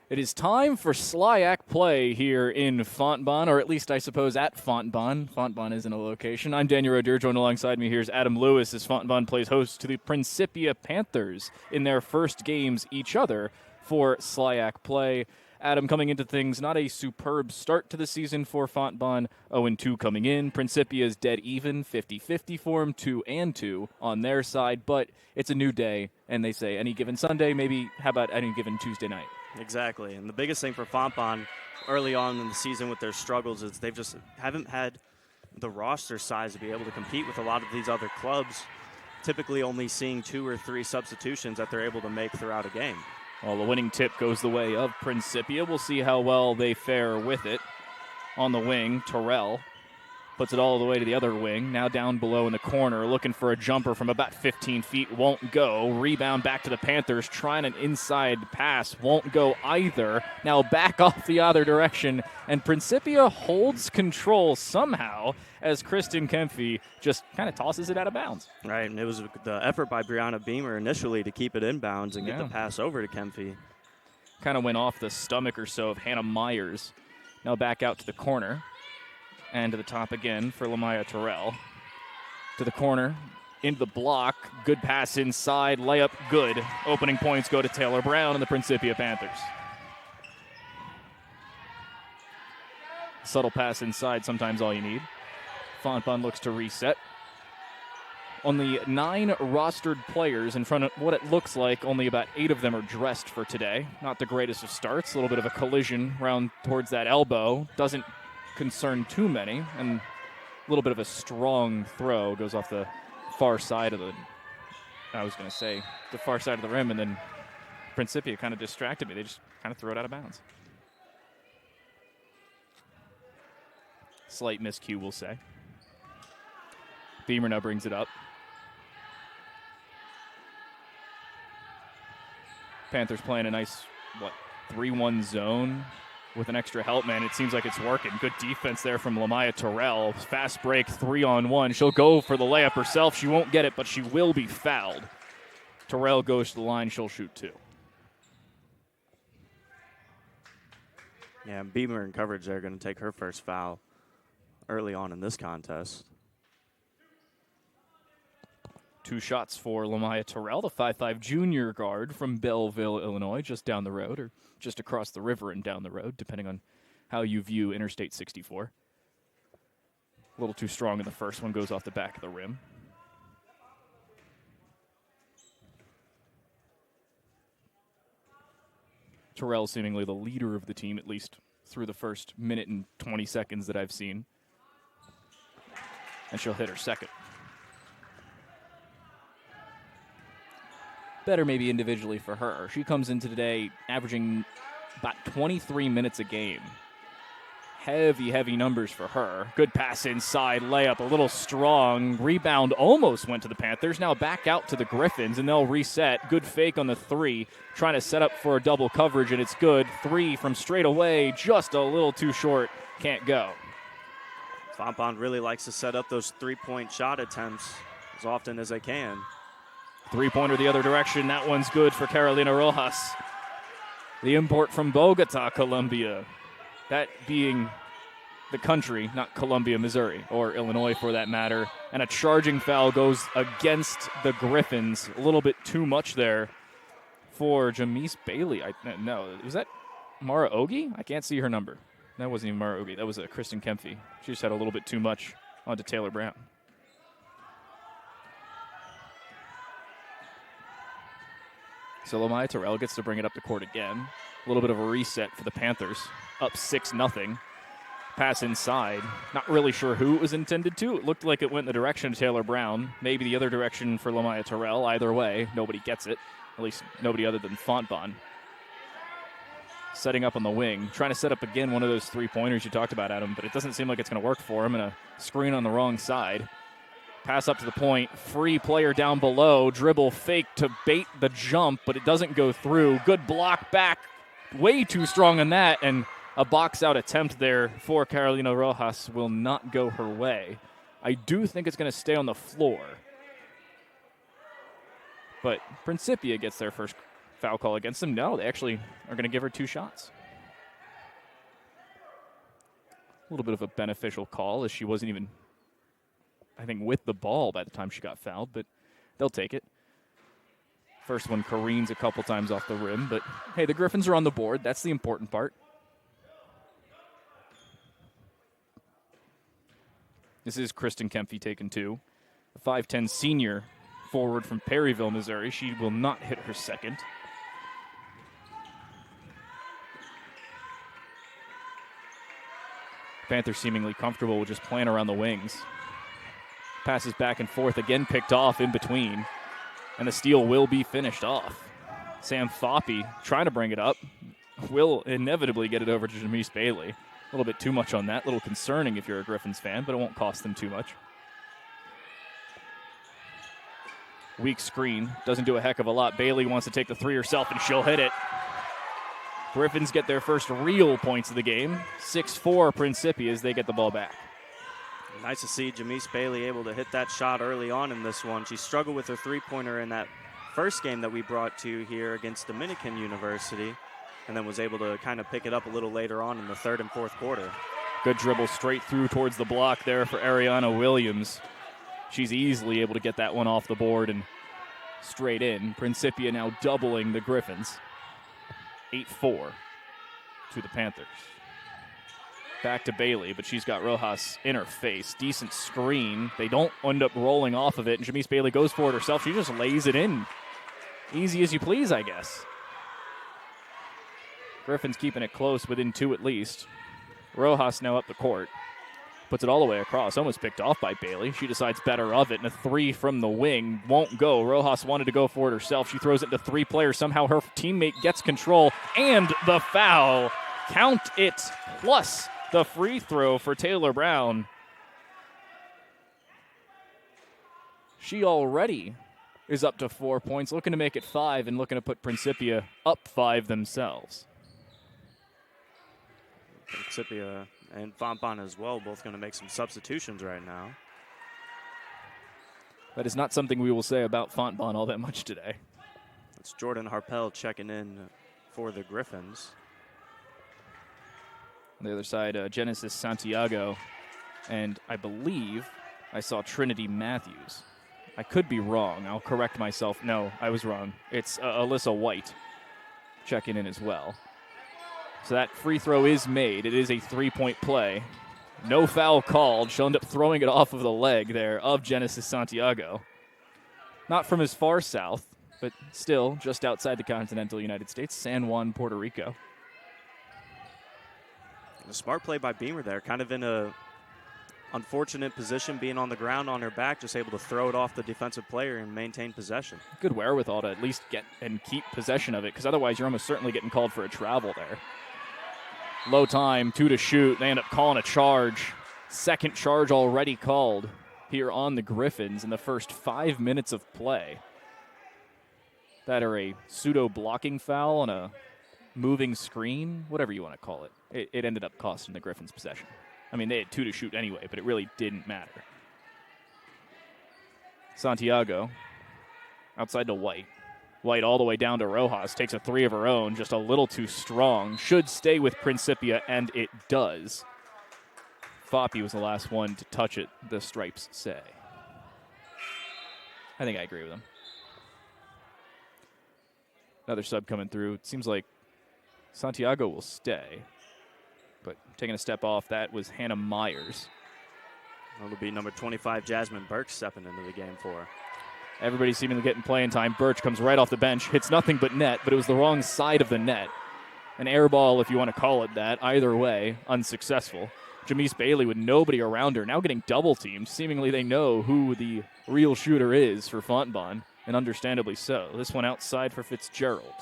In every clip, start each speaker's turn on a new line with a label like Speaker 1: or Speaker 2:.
Speaker 1: It is time for Slyac play here in Fontbonne, or at least I suppose at Fontbonne. Fontbonne isn't a location. I'm Daniel Roder. Joined alongside me here is Adam Lewis as Fontbonne plays host to the Principia Panthers in their first games each other for Slyac play. Adam, coming into things, not a superb start to the season for Fontbonne. 0-2 coming in. Principia is dead even, 50-50 for them, 2-2 on their side. But it's a new day, and they say any given Sunday, maybe how about any given Tuesday night?
Speaker 2: Exactly, and the biggest thing for Fontbonne early on in the season with their struggles is they've just haven't had the roster size to be able to compete with a lot of these other clubs, typically only seeing 2 or 3 substitutions that they're able to make throughout a game.
Speaker 1: Well, the winning tip goes the way of Principia. We'll see how well they fare with it. On the wing, Terrell puts it all the way to the other wing. Now down below in the corner, looking for a jumper from about 15 feet. Won't go. Rebound back to the Panthers. Trying an inside pass. Won't go either. Now back off the other direction. And Principia holds control somehow as Kristen Kempfe just kind of tosses it out of bounds.
Speaker 2: Right, and it was the effort by Brianna Beamer initially to keep it inbounds and get the pass over to Kempfe.
Speaker 1: Kind of went off the stomach or so of Hannah Myers. Now back out to the corner. And to the top again for Lamaya Terrell. To the corner, into the block. Good pass inside, layup good. Opening points go to Taylor Brown and the Principia Panthers. Subtle pass inside, sometimes all you need. Fontbonne looks to reset. Only 9 rostered players in front of what it looks like. Only about 8 of them are dressed for today. Not the greatest of starts. A little bit of a collision round towards that elbow. Doesn't concern too many, and a little bit of a strong throw goes off the far side of the far side of the rim, and then Principia kind of distracted me. They just kind of throw it out of bounds. Slight miscue, we'll say. Beamer now brings it up. Panthers playing a nice 3-1 zone with an extra help man. It seems like it's working. Good defense there from Lamaya Terrell. Fast break, 3-on-1. She'll go for the layup herself. She won't get it, but she will be fouled. Terrell goes to the line. She'll shoot 2.
Speaker 2: Yeah, Beamer in coverage there going to take her first foul early on in this contest.
Speaker 1: 2 shots for Lamaya Terrell, the 5'5" junior guard from Belleville, Illinois, just down the road, or just across the river and down the road, depending on how you view Interstate 64. A little too strong in the first one, goes off the back of the rim. Terrell seemingly the leader of the team, at least through the first minute and 20 seconds that I've seen. And she'll hit her second. Better maybe individually for her. She comes into today averaging about 23 minutes a game. Heavy numbers for her. Good pass inside, layup, a little strong. Rebound almost went to the Panthers. Now back out to the Griffins, and they'll reset. Good fake on the 3. Trying to set up for a double coverage, and it's good. 3 from straight away, just a little too short. Can't go.
Speaker 2: Fontbonne really likes to set up those 3-point shot attempts as often as they can.
Speaker 1: 3-pointer the other direction. That one's good for Carolina Rojas. The import from Bogota, Colombia. That being the country, not Columbia, Missouri, or Illinois for that matter. And a charging foul goes against the Griffins. A little bit too much there for Jamise Bailey. No, was that Mara Ogi? I can't see her number. That wasn't even Mara Ogi. That was Kristen Kempfe. She just had a little bit too much onto Taylor Brown. So Lamaya Terrell gets to bring it up the court again. A little bit of a reset for the Panthers. Up 6-0. Pass inside. Not really sure who it was intended to. It looked like it went in the direction of Taylor Brown. Maybe the other direction for Lamaya Terrell. Either way, nobody gets it. At least nobody other than Fontbonne. Setting up on the wing. Trying to set up again one of those 3-pointers you talked about, Adam, but it doesn't seem like it's going to work for him. And a screen on the wrong side. Pass up to the point. Free player down below. Dribble fake to bait the jump, but it doesn't go through. Good block back. Way too strong on that, and a box-out attempt there for Carolina Rojas will not go her way. I do think it's going to stay on the floor. But Principia gets their first foul call against them? No, they actually are going to give her 2 shots. A little bit of a beneficial call, as she wasn't even, I think, with the ball by the time she got fouled, but they'll take it. First one careens a couple times off the rim, but hey, the Griffins are on the board. That's the important part. This is Kristen Kempfe taking 2. The 5'10 senior forward from Perryville, Missouri. She will not hit her second. Panthers seemingly comfortable with just playing around the wings. Passes back and forth, again picked off in between. And the steal will be finished off. Sam Foppe trying to bring it up. Will inevitably get it over to Jamise Bailey. A little bit too much on that. A little concerning if you're a Griffins fan, but it won't cost them too much. Weak screen. Doesn't do a heck of a lot. Bailey wants to take the 3 herself, and she'll hit it. Griffins get their first real points of the game. 6-4 Principia as they get the ball back.
Speaker 2: Nice to see Jamise Bailey able to hit that shot early on in this one. She struggled with her three-pointer in that first game that we brought to here against Dominican University, and then was able to kind of pick it up a little later on in the third and fourth quarter.
Speaker 1: Good dribble straight through towards the block there for Ariana Williams. She's easily able to get that one off the board and straight in. Principia now doubling the Griffins. 8-4 to the Panthers. Back to Bailey, but she's got Rojas in her face. Decent screen. They don't end up rolling off of it, and Jamise Bailey goes for it herself. She just lays it in. Easy as you please, I guess. Griffins keeping it close, within 2 at least. Rojas now up the court. Puts it all the way across. Almost picked off by Bailey. She decides better of it, and a 3 from the wing won't go. Rojas wanted to go for it herself. She throws it into 3 players. Somehow her teammate gets control, and the foul. Count it, plus the free throw for Taylor Brown. She already is up to 4 points, looking to make it 5 and looking to put Principia up 5 themselves.
Speaker 2: Principia and Fontbonne as well, both going to make some substitutions right now.
Speaker 1: That is not something we will say about Fontbonne all that much today.
Speaker 2: It's Jordan Harpel checking in for the Griffins.
Speaker 1: On the other side, Genesis Santiago, and I believe I saw Trinity Matthews. I could be wrong. I'll correct myself. No, I was wrong. It's Alyssa White checking in as well. So that free throw is made. It is a 3-point play. No foul called. She'll end up throwing it off of the leg there of Genesis Santiago. Not from as far south, but still just outside the continental United States, San Juan, Puerto Rico.
Speaker 2: A smart play by Beamer there, kind of in a unfortunate position, being on the ground on her back, just able to throw it off the defensive player and maintain possession.
Speaker 1: Good wherewithal to at least get and keep possession of it, because otherwise you're almost certainly getting called for a travel there. Low time, 2 to shoot. They end up calling a charge. Second charge already called here on the Griffins in the first 5 minutes of play. That are a pseudo blocking foul on a moving screen, whatever you want to call it. It ended up costing the Griffins possession. I mean, they had 2 to shoot anyway, but it really didn't matter. Santiago outside to White. White all the way down to Rojas. Takes a 3 of her own, just a little too strong. Should stay with Principia, and it does. Foppe was the last one to touch it, the Stripes say. I think I agree with him. Another sub coming through. It seems like Santiago will stay. But taking a step off, that was Hannah Myers.
Speaker 2: That'll be number 25, Jasmine Burke, stepping into the game for her.
Speaker 1: Everybody seemingly getting playing time. Birch comes right off the bench, hits nothing but net, but it was the wrong side of the net. An air ball, if you want to call it that. Either way, unsuccessful. Jamise Bailey with nobody around her, now getting double teamed. Seemingly they know who the real shooter is for Fontbonne, and understandably so. This one outside for Fitzgerald.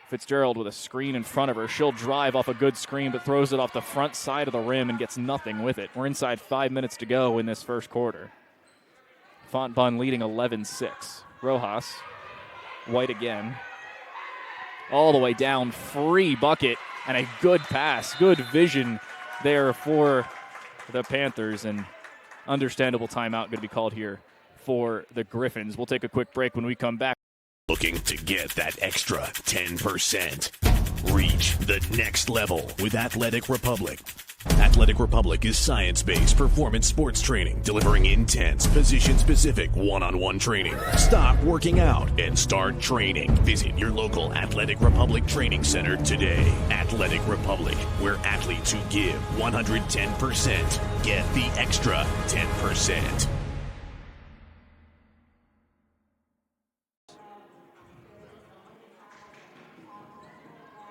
Speaker 1: Fitzgerald with a screen in front of her. She'll drive off a good screen, but throws it off the front side of the rim and gets nothing with it. We're inside 5 minutes to go in this first quarter. Fontbonne leading 11-6. Rojas, White again. All the way down, free bucket, and a good pass. Good vision there for the Panthers, and understandable timeout going to be called here for the Griffins. We'll take a quick break. When we come back,
Speaker 3: Looking to get that extra 10%. Reach the next level with Athletic Republic. Athletic Republic is science-based performance sports training, delivering intense, position-specific one-on-one training. Stop working out and start training. Visit your local Athletic Republic training center today. Athletic Republic, where athletes who give 110% get the extra 10%.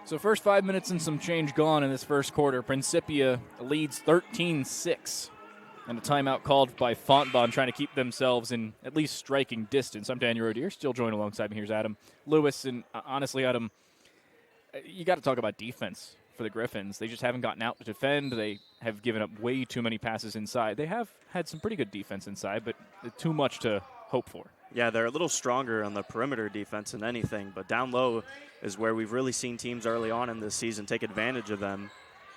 Speaker 1: So first 5 minutes and some change gone in this first quarter. Principia leads 13-6. And a timeout called by Fontbonne, trying to keep themselves in at least striking distance. I'm Daniel Rodier, still joined alongside me. Here's Adam Lewis. And honestly, Adam, you got to talk about defense for the Griffins. They just haven't gotten out to defend. They have given up way too many passes inside. They have had some pretty good defense inside, but too much to hope for.
Speaker 2: Yeah, they're a little stronger on the perimeter defense than anything, but down low is where we've really seen teams early on in this season take advantage of them.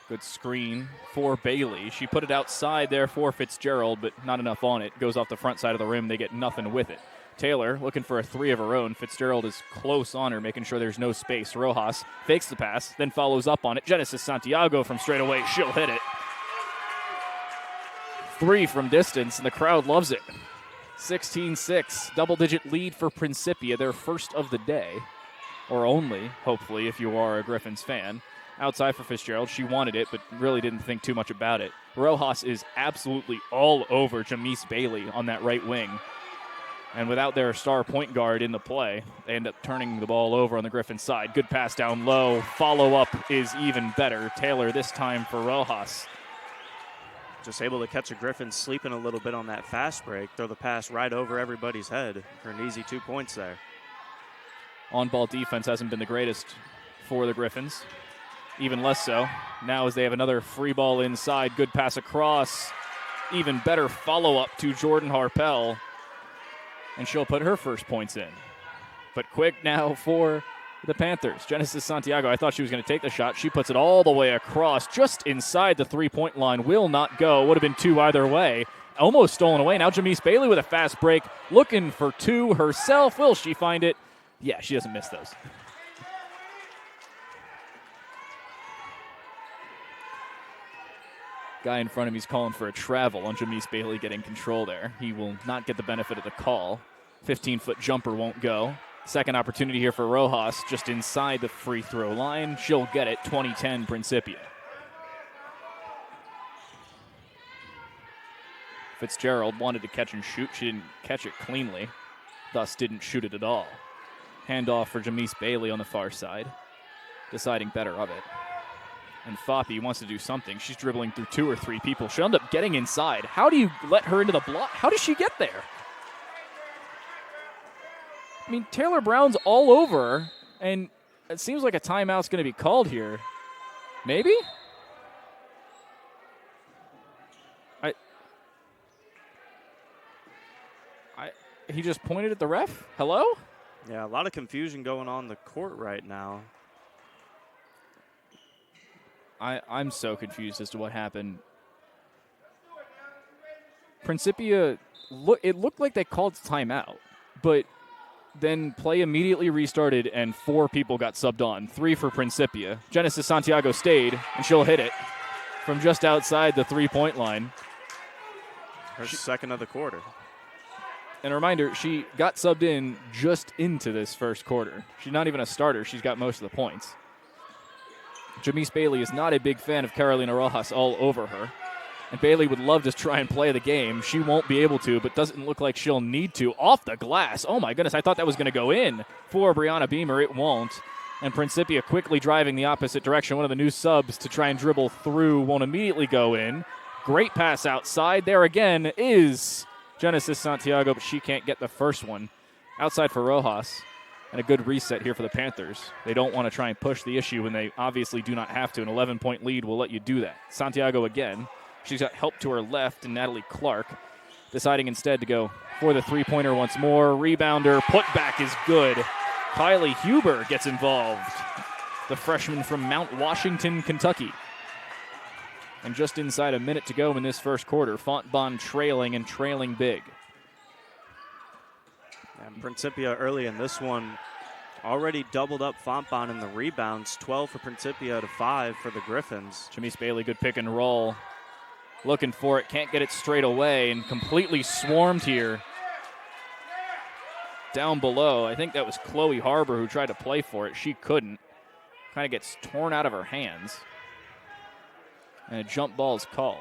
Speaker 1: Good screen for Bailey. She put it outside there for Fitzgerald, but not enough on it. Goes off the front side of the rim. They get nothing with it. Taylor looking for a three of her own. Fitzgerald is close on her, making sure there's no space. Rojas fakes the pass, then follows up on it. Genesis Santiago from straight away. She'll hit it. Three from distance, and the crowd loves it. 16-6, double-digit lead for Principia, their first of the day, or only, hopefully, if you are a Griffins fan. Outside for Fitzgerald. She wanted it, but really didn't think too much about it. Rojas is absolutely all over Jamise Bailey on that right wing. And without their star point guard in the play, they end up turning the ball over on the Griffins side. Good pass down low. Follow-up is even better. Taylor this time for Rojas.
Speaker 2: Just able to catch a Griffin sleeping a little bit on that fast break. Throw the pass right over everybody's head for an easy 2 points there.
Speaker 1: On-ball defense hasn't been the greatest for the Griffins. Even less so now as they have another free ball inside. Good pass across. Even better follow-up to Jordan Harpel. And she'll put her first points in. But quick now for the Panthers. Genesis Santiago, I thought she was going to take the shot. She puts it all the way across, just inside the three-point line. Will not go. Would have been two either way. Almost stolen away. Now Jamise Bailey with a fast break. Looking for two herself. Will she find it? Yeah, she doesn't miss those. Guy in front of me is calling for a travel on Jamise Bailey getting control there. He will not get the benefit of the call. 15-foot jumper won't go. Second opportunity here for Rojas, just inside the free throw line. She'll get it, 20-10 Principia. Fitzgerald wanted to catch and shoot. She didn't catch it cleanly, thus didn't shoot it at all. Handoff for Jamise Bailey on the far side, deciding better of it. And Foppe wants to do something. She's dribbling through two or three people. She'll end up getting inside. How do you let her into the block? How does she get there? I mean, Taylor Brown's all over her, and it seems like a timeout's going to be called here. Maybe? He just pointed at the ref? Hello?
Speaker 2: Yeah, a lot of confusion going on in the court right now.
Speaker 1: I'm so confused as to what happened. Principia, it looked like they called timeout, but then play immediately restarted and four people got subbed on. Three for Principia. Genesis Santiago stayed, and she'll hit it from just outside the three-point line.
Speaker 2: Her second of the quarter.
Speaker 1: And a reminder, she got subbed in just into this first quarter. She's not even a starter. She's got most of the points. Jamise Bailey is not a big fan of Carolina Rojas all over her. And Bailey would love to try and play the game. She won't be able to, but doesn't look like she'll need to. Off the glass. Oh, my goodness. I thought that was going to go in for Brianna Beamer. It won't. And Principia quickly driving the opposite direction. One of the new subs to try and dribble through won't immediately go in. Great pass outside. There again is Genesis Santiago, but she can't get the first one. Outside for Rojas. And a good reset here for the Panthers. They don't want to try and push the issue when they obviously do not have to. An 11-point lead will let you do that. Santiago again. She's got help to her left, and Natalie Clark deciding instead to go for the three-pointer once more. Rebounder, putback is good. Kylie Huber gets involved. The freshman from Mount Washington, Kentucky. And just inside a minute to go in this first quarter, Fontbonne trailing and trailing big.
Speaker 2: And Principia early in this one already doubled up Fontbonne in the rebounds, 12 for Principia to 5 for the Griffins.
Speaker 1: Jamise Bailey, good pick and roll. Looking for it, can't get it straight away, and completely swarmed here. Down below, I think that was Chloe Harbor who tried to play for it. She couldn't. Kind of gets torn out of her hands. And a jump ball is called.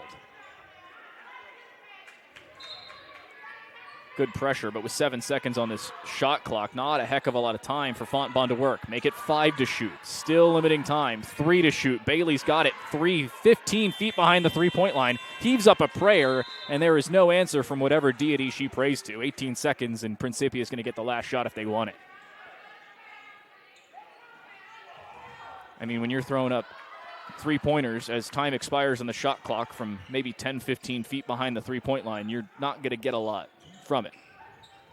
Speaker 1: Good pressure, but with 7 seconds on this shot clock, not a heck of a lot of time for Fontbonne to work. Make it 5 to shoot. Still limiting time. 3 to shoot. Bailey's got it. 15 feet behind the three-point line. Heaves up a prayer, and there is no answer from whatever deity she prays to. 18 seconds, and Principia is going to get the last shot if they want it. I mean, when you're throwing up three-pointers as time expires on the shot clock from maybe 10, 15 feet behind the three-point line, you're not going to get a lot from it.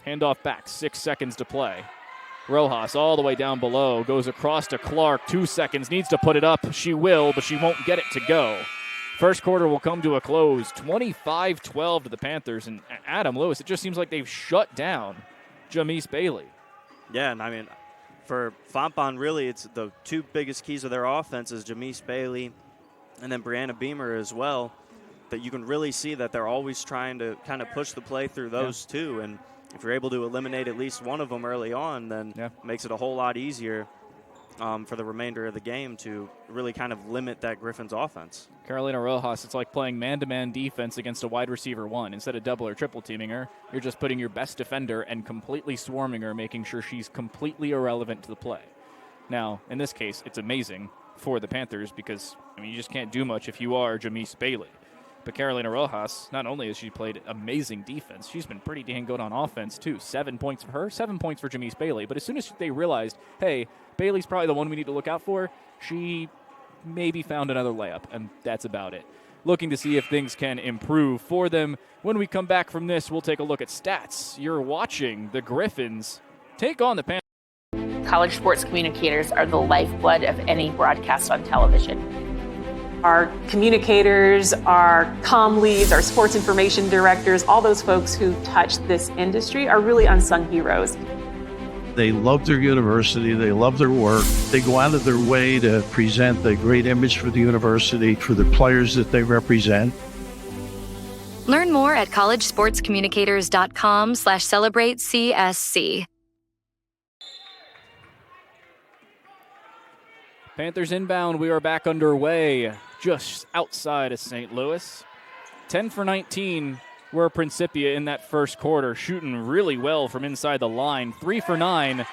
Speaker 1: Handoff back, 6 seconds to play. Rojas all the way down below, goes across to Clark, 2 seconds, needs to put it up. She will, but she won't get it to go. First quarter will come to a close, 25-12 to the Panthers, and Adam Lewis, it just seems like they've shut down Jamise Bailey.
Speaker 2: Yeah, and I mean, for Fontbonne, really, it's the two biggest keys of their offense is Jamise Bailey and then Brianna Beamer as well, that you can really see that they're always trying to kind of push the play through those two. And if you're able to eliminate at least one of them early on, then it makes it a whole lot easier for the remainder of the game to really kind of limit that Griffins offense.
Speaker 1: Carolina Rojas, it's like playing man-to-man defense against a wide receiver one. Instead of double or triple teaming her, you're just putting your best defender and completely swarming her, making sure she's completely irrelevant to the play. Now, in this case, it's amazing for the Panthers because, I mean, you just can't do much if you are Jamise Bailey. But Carolina Rojas, not only has she played amazing defense, she's been pretty dang good on offense, too. 7 points for her, 7 points for Jamise Bailey. But as soon as they realized, hey, Bailey's probably the one we need to look out for, she maybe found another layup, and that's about it. Looking to see if things can improve for them. When we come back from this, we'll take a look at stats. You're watching the Griffins take on the Panthers.
Speaker 4: College sports communicators are the lifeblood of any broadcast on television. Our communicators, our comm leads, our sports information directors, all those folks who touch this industry are really unsung heroes.
Speaker 5: They love their university. They love their work. They go out of their way to present a great image for the university, for the players that they represent.
Speaker 6: Learn more at collegesportscommunicators.com/celebratecsc.
Speaker 1: Panthers inbound. We are back underway just outside of St. Louis. 10 for 19 were Principia in that first quarter, shooting really well from inside the line. 3 for 9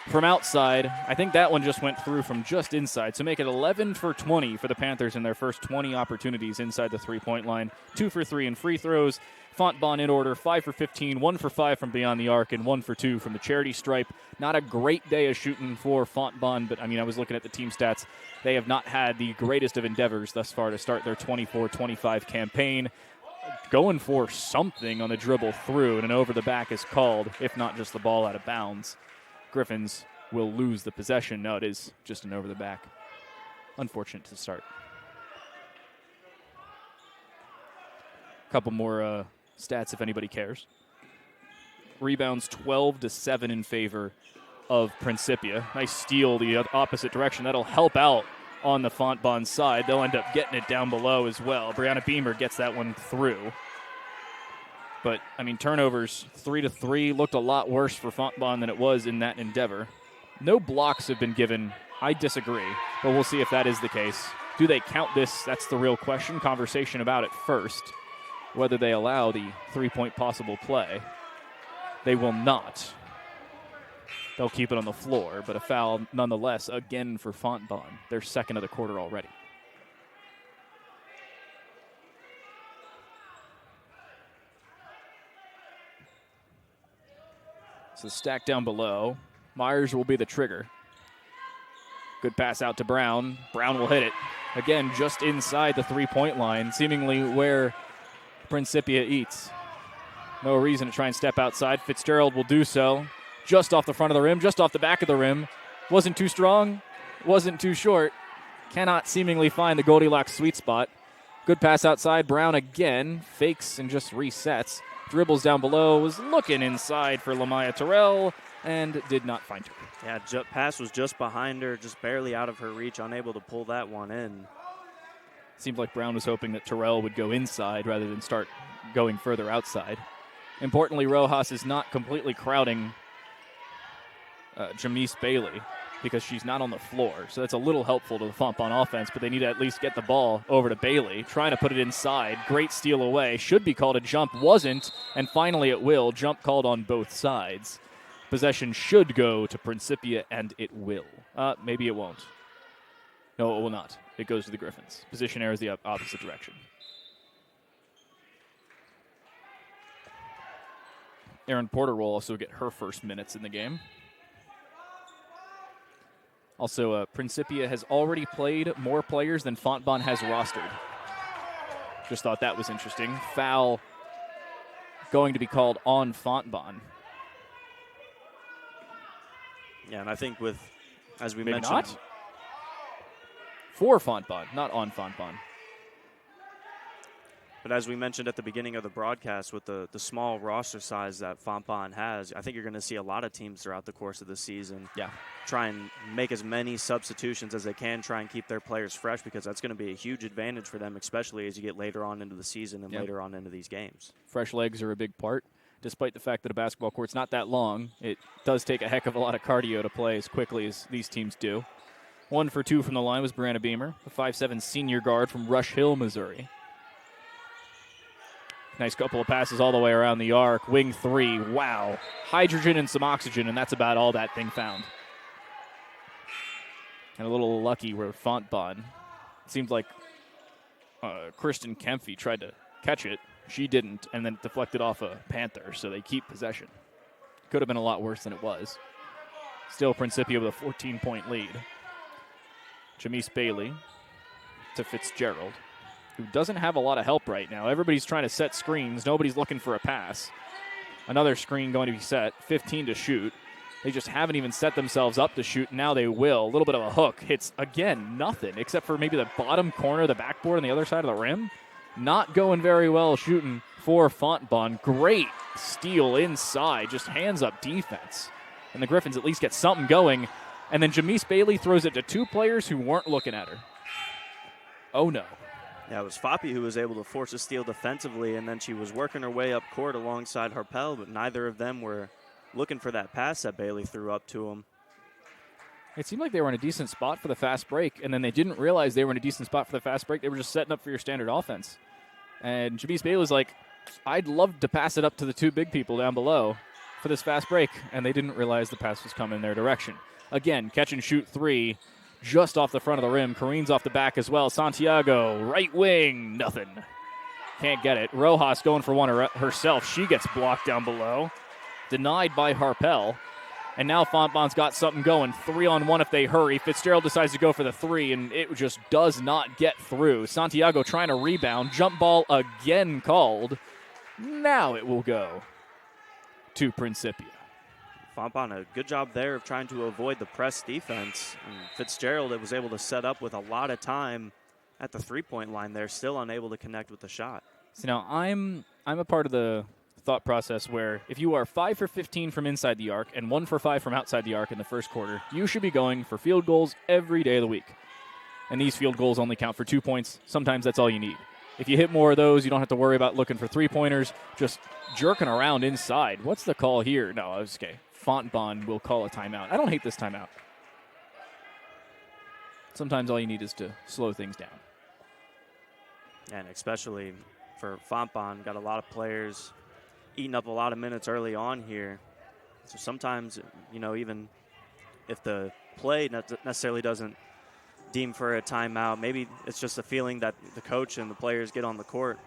Speaker 1: from outside. I think that one just went through from just inside. So make it 11 for 20 for the Panthers in their first 20 opportunities inside the three-point line. 2 for 3 in free throws. Fontbonne in order, 5 for 15, 1 for 5 from beyond the arc, and 1 for 2 from the charity stripe. Not a great day of shooting for Fontbonne, but I mean, I was looking at the team stats. They have not had the greatest of endeavors thus far to start their 24-25 campaign. Going for something on the dribble through, and an over the back is called, if not just the ball out of bounds. Griffins will lose the possession. No, it is just an over the back. Unfortunate to start. Couple more stats if anybody cares. Rebounds 12-7 in favor of Principia. Nice steal the opposite direction. That'll help out on the Fontbonne side. They'll end up getting it down below as well. Brianna Beamer gets that one through. But, I mean, turnovers 3-3 looked a lot worse for Fontbonne than it was in that endeavor. No blocks have been given. I disagree, but we'll see if that is the case. Do they count this? That's the real question. Conversation about it first. Whether they allow the three-point possible play. They will not. They'll keep it on the floor, but a foul nonetheless again for Fontbonne. Their second of the quarter already. So stack down below. Myers will be the trigger. Good pass out to Brown. Brown will hit it. Again, just inside the three-point line, seemingly where Principia eats. No reason to try and step outside. Fitzgerald will do so. Just off the front of the rim, just off the back of the rim. Wasn't too strong, wasn't too short. Cannot seemingly find the Goldilocks sweet spot. Good pass outside. Brown again. Fakes and just resets. Dribbles down below. Was looking inside for Lamaya Terrell and did not find her.
Speaker 2: Yeah, pass was just behind her, just barely out of her reach, unable to pull that one in.
Speaker 1: Seemed like Brown was hoping that Terrell would go inside rather than start going further outside. Importantly, Rojas is not completely crowding Jamise Bailey because she's not on the floor. So that's a little helpful to the Fontbonne offense, but they need to at least get the ball over to Bailey, trying to put it inside. Great steal away. Should be called a jump. Wasn't, and finally it will. Jump called on both sides. Possession should go to Principia, and it will. Maybe it won't. No, it will not. It goes to the Griffins. Position error is the opposite direction. Aaron Porter will also get her first minutes in the game. Also, Principia has already played more players than Fontbonne has rostered. Just thought that was interesting. Foul going to be called on Fontbonne.
Speaker 2: Yeah, and I think with, as we
Speaker 1: Maybe
Speaker 2: mentioned.
Speaker 1: not? For Fontbonne, not on Fontbonne.
Speaker 2: But as we mentioned at the beginning of the broadcast, with the small roster size that Fontbonne has, I think you're going to see a lot of teams throughout the course of the season try and make as many substitutions as they can, try and keep their players fresh, because that's going to be a huge advantage for them, especially as you get later on into the season and later on into these games.
Speaker 1: Fresh legs are a big part. Despite the fact that a basketball court's not that long, it does take a heck of a lot of cardio to play as quickly as these teams do. 1 for 2 from the line was Brianna Beamer, a 5'7" senior guard from Rush Hill, Missouri. Nice couple of passes all the way around the arc. Wing 3, wow. Hydrogen and some oxygen, and that's about all that thing found. And a little lucky where Fontbonne. It seemed like Kristen Kempfey tried to catch it. She didn't, and then it deflected off a Panther, so they keep possession. Could have been a lot worse than it was. Still Principia with a 14-point lead. Jamise Bailey to Fitzgerald, who doesn't have a lot of help right now. Everybody's trying to set screens. Nobody's looking for a pass. Another screen going to be set. 15 to shoot. They just haven't even set themselves up to shoot. Now they will. A little bit of a hook. Hits, again, nothing, except for maybe the bottom corner of the backboard on the other side of the rim. Not going very well shooting for Fontbonne. Great steal inside. Just hands-up defense. And the Griffins at least get something going. And then Jamise Bailey throws it to two players who weren't looking at her. Oh, no.
Speaker 2: Yeah, it was Foppy who was able to force a steal defensively, and then she was working her way up court alongside Harpel, but neither of them were looking for that pass that Bailey threw up to him.
Speaker 1: It seemed like they were in a decent spot for the fast break, and then they didn't realize they were in a decent spot for the fast break. They were just setting up for your standard offense. And Jamise Bailey's like, I'd love to pass it up to the two big people down below for this fast break, and they didn't realize the pass was coming in their direction. Again, catch and shoot 3, just off the front of the rim. Kareem's off the back as well. Santiago, right wing, nothing. Can't get it. Rojas going for one herself. She gets blocked down below. Denied by Harpel. And now Fontbonne's got something going. 3-on-1 if they hurry. Fitzgerald decides to go for the 3, and it just does not get through. Santiago trying to rebound. Jump ball again called. Now it will go to Principia.
Speaker 2: Fontbonne, a good job there of trying to avoid the press defense. And Fitzgerald was able to set up with a lot of time at the three-point line there, still unable to connect with the shot.
Speaker 1: So now I'm a part of the thought process where if you are 5 for 15 from inside the arc and 1 for 5 from outside the arc in the first quarter, you should be going for field goals every day of the week. And these field goals only count for 2 points. Sometimes that's all you need. If you hit more of those, you don't have to worry about looking for three-pointers, just jerking around inside. What's the call here? No, it's okay. Fontbonne will call a timeout. I don't hate this timeout. Sometimes all you need is to slow things down.
Speaker 2: And especially for Fontbonne, got a lot of players eating up a lot of minutes early on here. So sometimes, even if the play necessarily doesn't deem for a timeout, maybe it's just a feeling that the coach and the players get on the court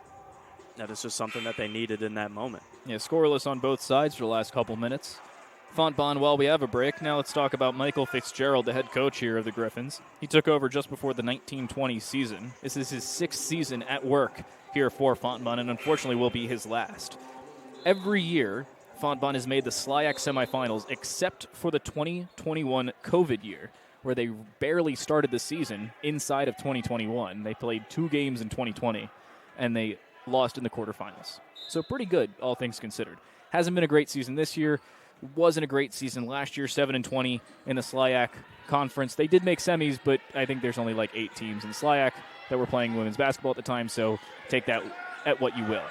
Speaker 2: that it's just something that they needed in that moment.
Speaker 1: Yeah, scoreless on both sides for the last couple minutes. Fontbonne, while we have a break, now let's talk about Michael Fitzgerald, the head coach here of the Griffins. He took over just before the 1920 season. This is his 6th season at work here for Fontbonne, and unfortunately will be his last. Every year, Fontbonne has made the SLIAC semifinals except for the 2021 COVID year, where they barely started the season inside of 2021. They played 2 games in 2020, and they lost in the quarterfinals. So pretty good, all things considered. Hasn't been a great season this year. wasn't a great season last year, 7-20 in the SLIAC conference. They did make semis, but I think there's only like 8 teams in SLIAC that were playing women's basketball at the time, so take that at what you will.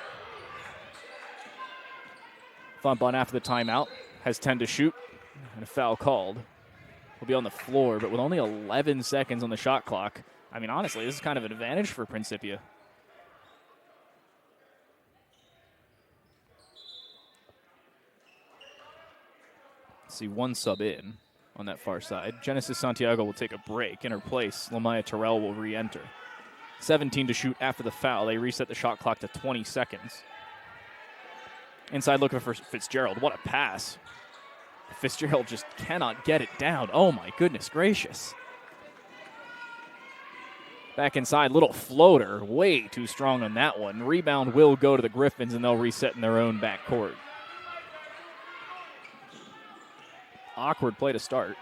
Speaker 1: Fontbonne, after the timeout, has 10 to shoot, and a foul called. Will be on the floor, but with only 11 seconds on the shot clock, I mean, honestly, this is kind of an advantage for Principia. See one sub in on that far side. Genesis Santiago will take a break. In her place, Lamaya Terrell will re-enter. 17 to shoot after the foul. They reset the shot clock to 20 seconds. Inside looking for Fitzgerald. What a pass. Fitzgerald just cannot get it down. Oh my goodness gracious. Back inside, little floater. Way too strong on that one. Rebound will go to the Griffins, and they'll reset in their own backcourt. Awkward play to start.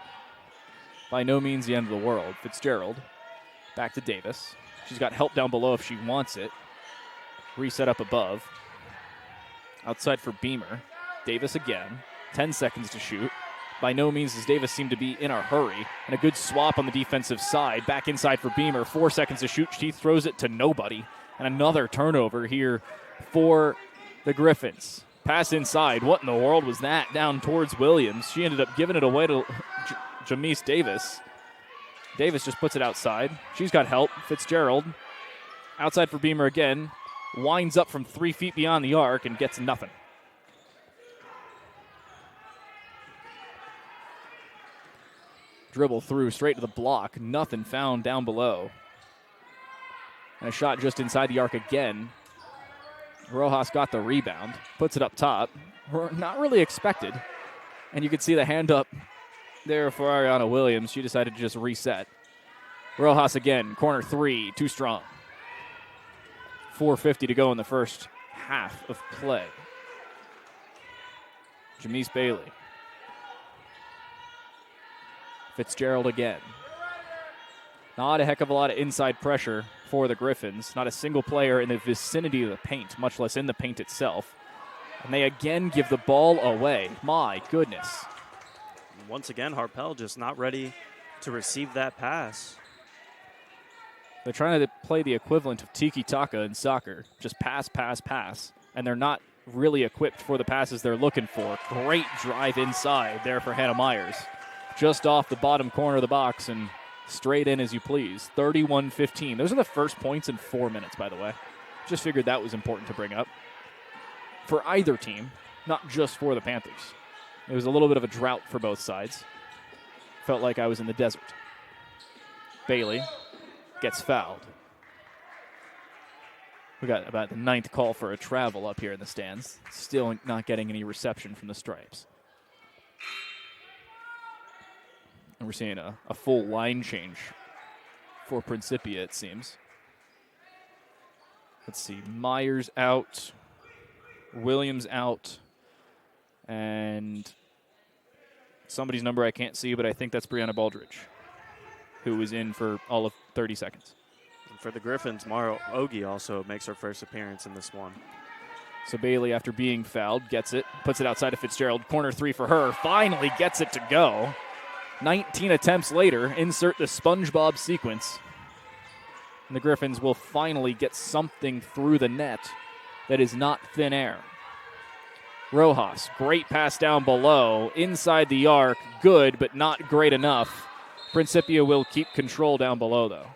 Speaker 1: By no means the end of the world. Fitzgerald back to Davis. She's got help down below if she wants it. Reset up above. Outside for Beamer. Davis again. 10 seconds to shoot. By no means does Davis seem to be in a hurry. And a good swap on the defensive side. Back inside for Beamer. 4 seconds to shoot. She throws it to nobody. And another turnover here for the Griffins. Pass inside. What in the world was that? Down towards Williams. She ended up giving it away to Jamise Davis. Davis just puts it outside. She's got help. Fitzgerald. Outside for Beamer again. Winds up from 3 feet beyond the arc and gets nothing. Dribble through straight to the block. Nothing found down below. And a shot just inside the arc again. Rojas got the rebound, puts it up top. Not really expected. And you can see the hand up there for Ariana Williams. She decided to just reset. Rojas again, corner 3, too strong. 4:50 to go in the first half of play. Jamise Bailey. Fitzgerald again. Not a heck of a lot of inside pressure for the Griffins. Not a single player in the vicinity of the paint, much less in the paint itself. And they again give the ball away. My goodness.
Speaker 2: Once again, Harpel just not ready to receive that pass.
Speaker 1: They're trying to play the equivalent of tiki-taka in soccer. Just pass, pass, pass. And they're not really equipped for the passes they're looking for. Great drive inside there for Hannah Myers. Just off the bottom corner of the box and straight in as you please. 31-15. Those are the first points in 4 minutes, by the way. Just figured that was important to bring up. For either team, not just for the Panthers. It was a little bit of a drought for both sides. Felt like I was in the desert. Bailey gets fouled. We got about the 9th call for a travel up here in the stands. Still not getting any reception from the Stripes. And we're seeing a full line change for Principia, it seems. Let's see. Myers out. Williams out. And somebody's number I can't see, but I think that's Brianna Baldridge, who was in for all of 30 seconds.
Speaker 2: And for the Griffins, Mara Ogie also makes her first appearance in this one.
Speaker 1: So Bailey, after being fouled, gets it, puts it outside of Fitzgerald. Corner 3 for her. Finally gets it to go. 19 attempts later, insert the SpongeBob sequence. And the Griffins will finally get something through the net that is not thin air. Rojas, great pass down below. Inside the arc, good, but not great enough. Principia will keep control down below, though.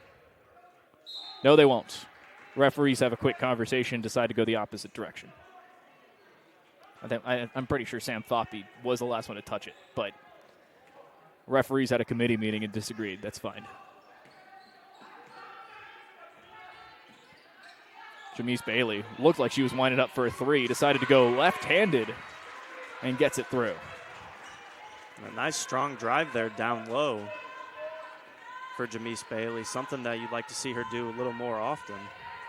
Speaker 1: No, they won't. Referees have a quick conversation, decide to go the opposite direction. I'm pretty sure Sam Thoppe was the last one to touch it, but referees had a committee meeting and disagreed. That's fine. Jamise Bailey looked like she was winding up for a 3, decided to go left-handed and gets it through.
Speaker 2: A nice strong drive there down low for Jamise Bailey, something that you'd like to see her do a little more often.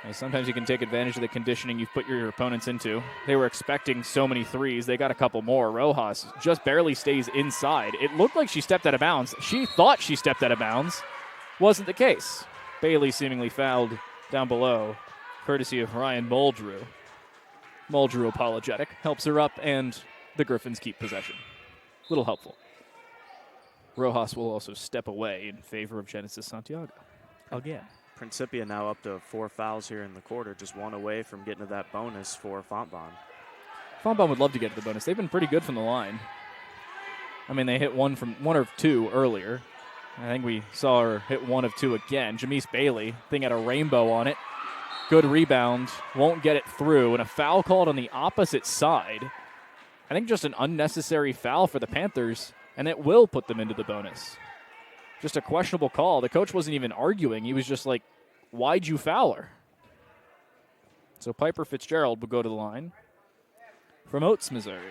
Speaker 1: And sometimes you can take advantage of the conditioning you've put your opponents into. They were expecting so many threes. They got a couple more. Rojas just barely stays inside. It looked like she stepped out of bounds. She thought she stepped out of bounds. Wasn't the case. Bailey seemingly fouled down below, courtesy of Ryan Muldrew. Muldrew apologetic. Helps her up, and the Griffins keep possession. little helpful. Rojas will also step away in favor of Genesis Santiago. Again.
Speaker 2: Principia now up to 4 fouls here in the quarter, just one away from getting to that bonus for Fontbonne.
Speaker 1: Fontbonne would love to get to the bonus. They've been pretty good from the line. I mean, they hit one or two earlier. I think we saw her hit 1 of 2 again. Jamise Bailey, thing had a rainbow on it. Good rebound, won't get it through, and a foul called on the opposite side. I think just an unnecessary foul for the Panthers, and it will put them into the bonus. Just a questionable call. The coach wasn't even arguing. He was just like, why'd you foul her? So Piper Fitzgerald will go to the line from Oates, Missouri.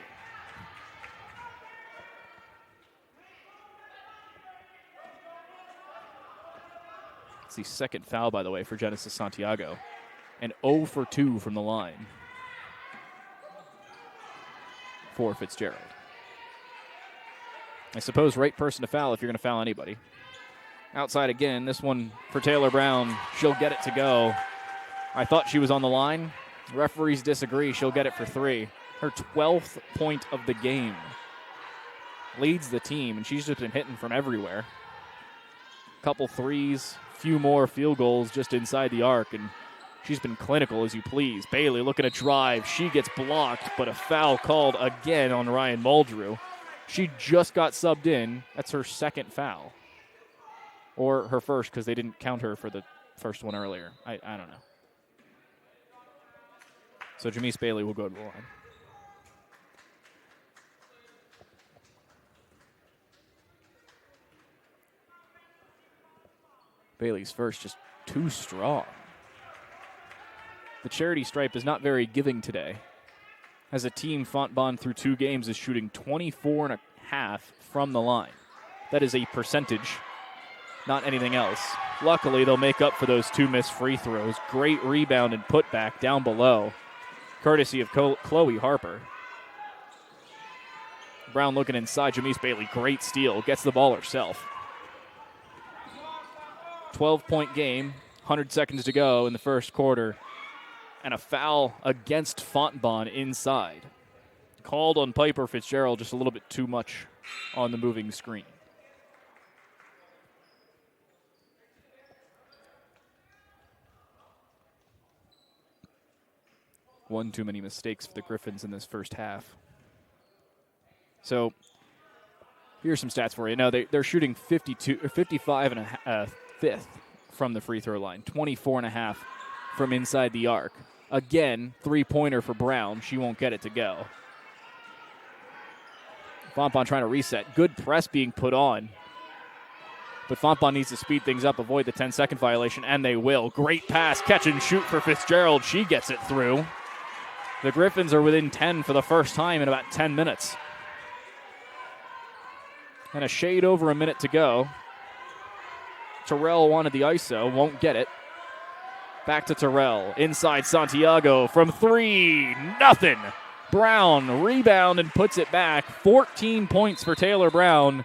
Speaker 1: It's the second foul, by the way, for Genesis Santiago. And 0 for 2 from the line for Fitzgerald. I suppose right person to foul if you're going to foul anybody. Outside again, this one for Taylor Brown. She'll get it to go. I thought she was on the line. Referees disagree. She'll get it for 3. Her 12th point of the game. Leads the team, and she's just been hitting from everywhere. Couple threes, few more field goals just inside the arc, and she's been clinical as you please. Bailey looking to drive. She gets blocked, but a foul called again on Ryan Muldrew. She just got subbed in. That's her second foul. Or her first, because they didn't count her for the first one earlier. I don't know. So Jamise Bailey will go to the line. Bailey's first just too strong. The charity stripe is not very giving today. As a team, Fontbonne through 2 games is shooting 24.5 from the line. That is a percentage, not anything else. Luckily, they'll make up for those 2 missed free throws. Great rebound and putback down below, courtesy of Chloe Harper. Brown looking inside. Jamise Bailey, great steal. Gets the ball herself. 12-point game, 100 seconds to go in the first quarter. And a foul against Fontbonne inside. Called on Piper Fitzgerald, just a little bit too much on the moving screen. One too many mistakes for the Griffins in this first half. So here's some stats for you. Now they're shooting 55 and a fifth from the free throw line, 24.5 from inside the arc. Again, 3-pointer for Brown. She won't get it to go. Fontbonne trying to reset. Good press being put on. But Fontbonne needs to speed things up, avoid the 10-second violation, and they will. Great pass, catch and shoot for Fitzgerald. She gets it through. The Griffins are within 10 for the first time in about 10 minutes. And a shade over a minute to go. Terrell wanted the ISO, won't get it. Back to Terrell, inside Santiago from 3, nothing. Brown, rebound and puts it back. 14 points for Taylor Brown.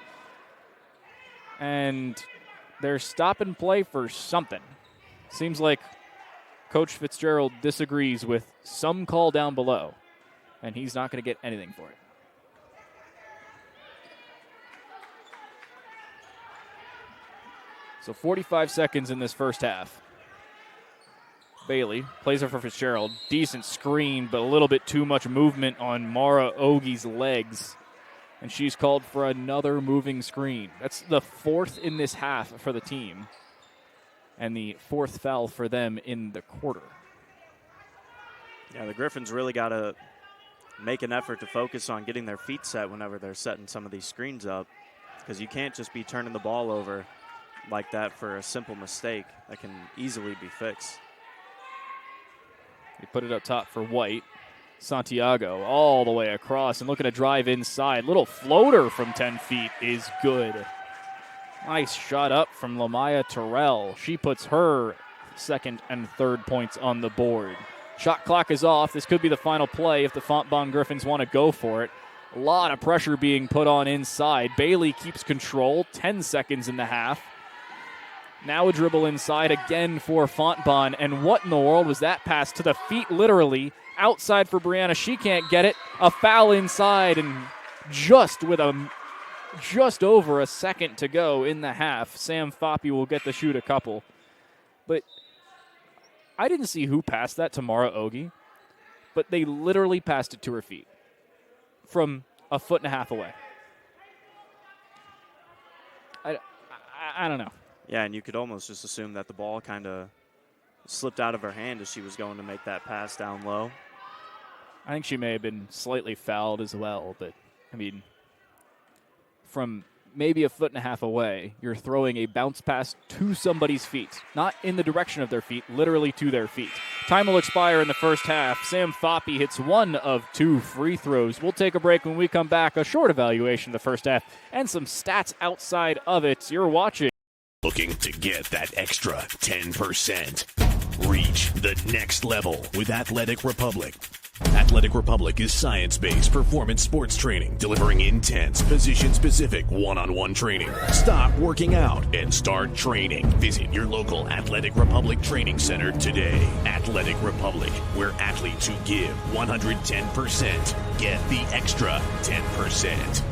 Speaker 1: And they're stop and play for something. Seems like Coach Fitzgerald disagrees with some call down below, and he's not going to get anything for it. So 45 seconds in this first half. Bailey plays it for Fitzgerald. Decent screen, but a little bit too much movement on Mara Ogie's legs. And she's called for another moving screen. That's the 4th in this half for the team. And the 4th foul for them in the quarter.
Speaker 2: Yeah, the Griffins really got to make an effort to focus on getting their feet set whenever they're setting some of these screens up, because you can't just be turning the ball over like that for a simple mistake that can easily be fixed.
Speaker 1: He put it up top for White. Santiago all the way across and looking to drive inside. Little floater from 10 feet is good. Nice shot up from Lamaya Terrell. She puts her 2nd and 3rd points on the board. Shot clock is off. This could be the final play if the Fontbonne Griffins want to go for it. A lot of pressure being put on inside. Bailey keeps control. 10 seconds in the half. Now a dribble inside again for Fontbonne. And what in the world was that pass to the feet, literally? Outside for Brianna. She can't get it. A foul inside, and just with a just over a second to go in the half. Sam Foppe will get to shoot a couple. But I didn't see who passed that to Mara Ogi, but they literally passed it to her feet from a foot and a half away. I don't know.
Speaker 2: Yeah, and you could almost just assume that the ball kind of slipped out of her hand as she was going to make that pass down low.
Speaker 1: I think she may have been slightly fouled as well, but, I mean, from maybe a foot and a half away, you're throwing a bounce pass to somebody's feet. Not in the direction of their feet, literally to their feet. Time will expire in the first half. Sam Foppe hits 1 of 2 free throws. We'll take a break. When we come back, a short evaluation of the first half and some stats outside of it. You're watching.
Speaker 3: Looking to get that extra 10%. Reach the next level with Athletic Republic. Athletic Republic is science-based performance sports training, delivering intense, position-specific one-on-one training. Stop working out and start training. Visit your local Athletic Republic training center today. Athletic Republic, where athletes who give 110% get the extra 10%.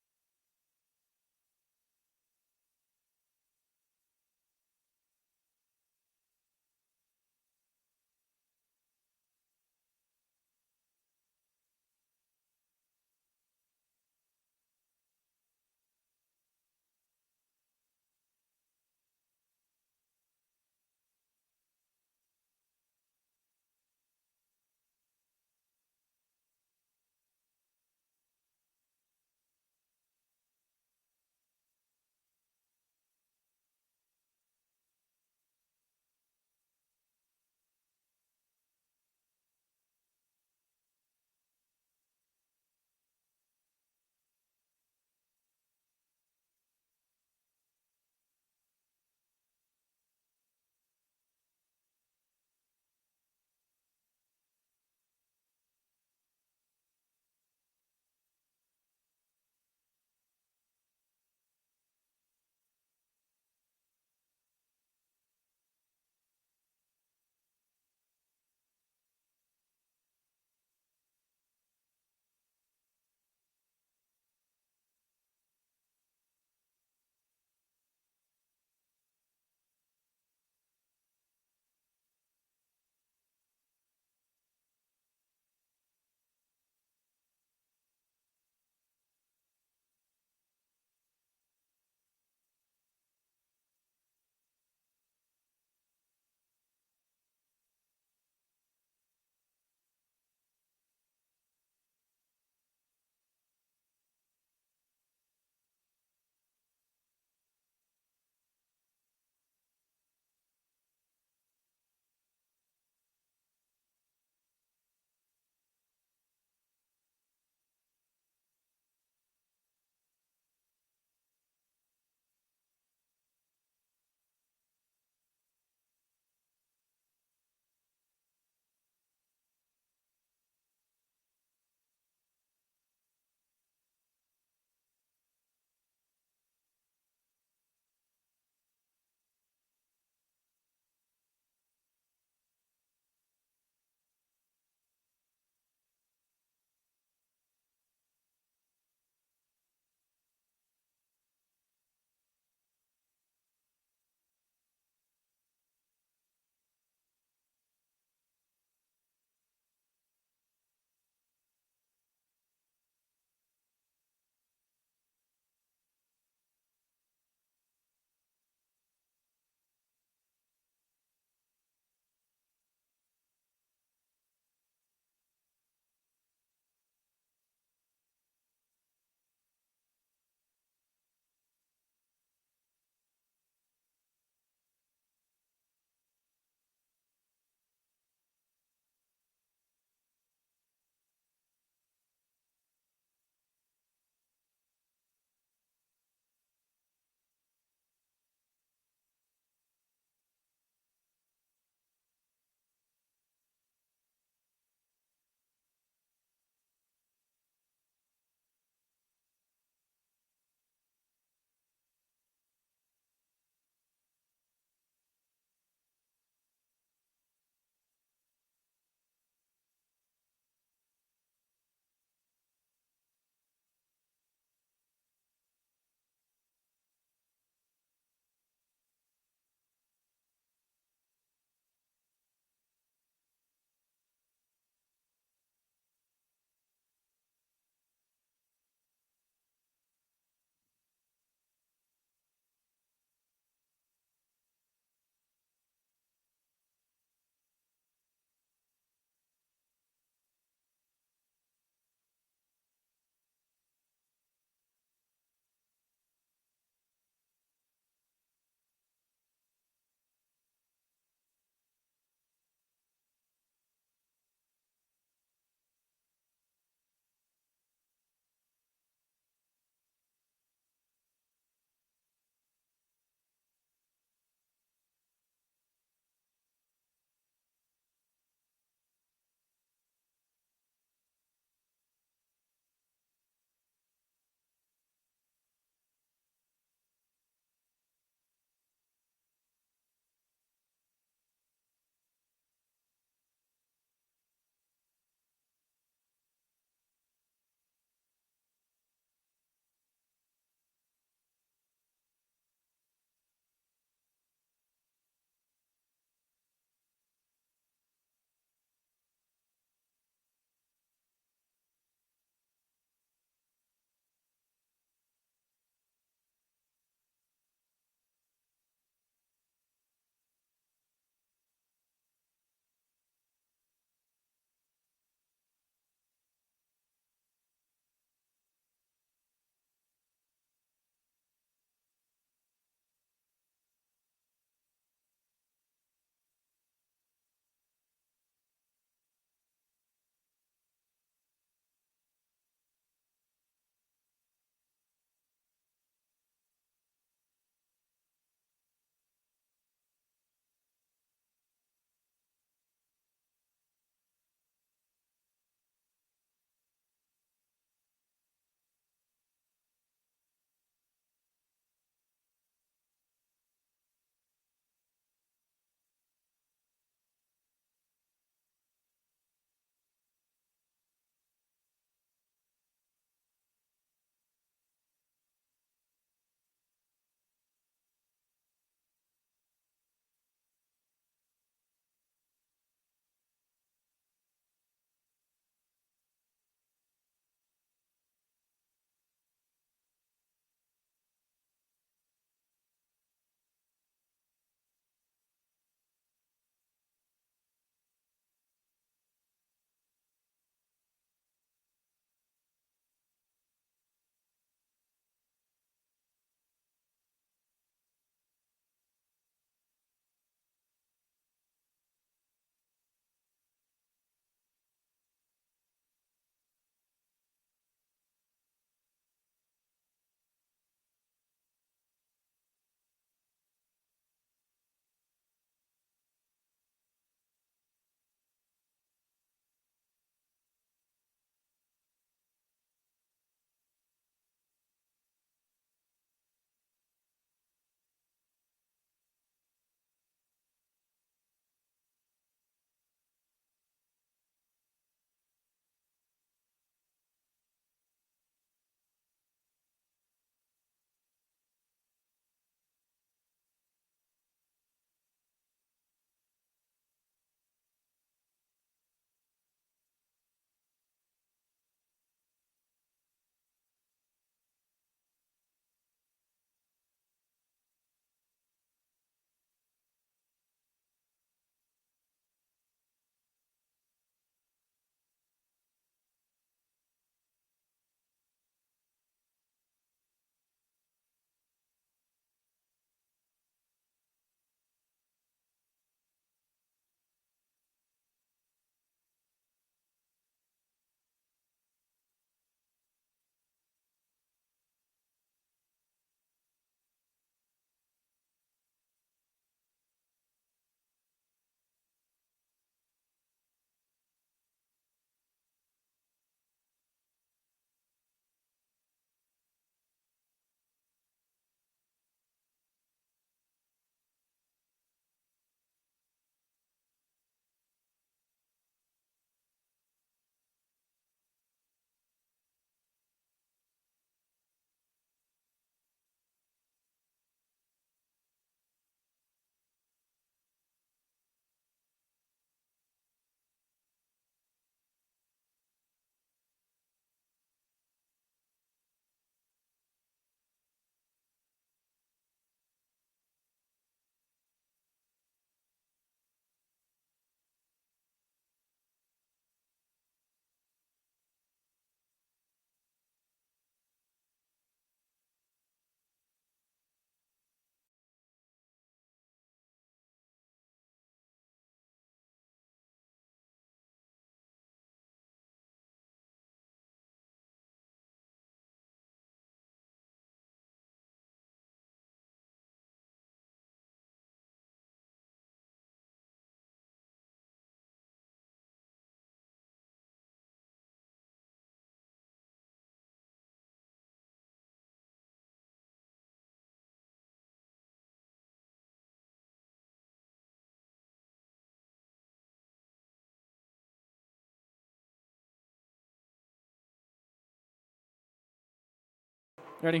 Speaker 1: Ready?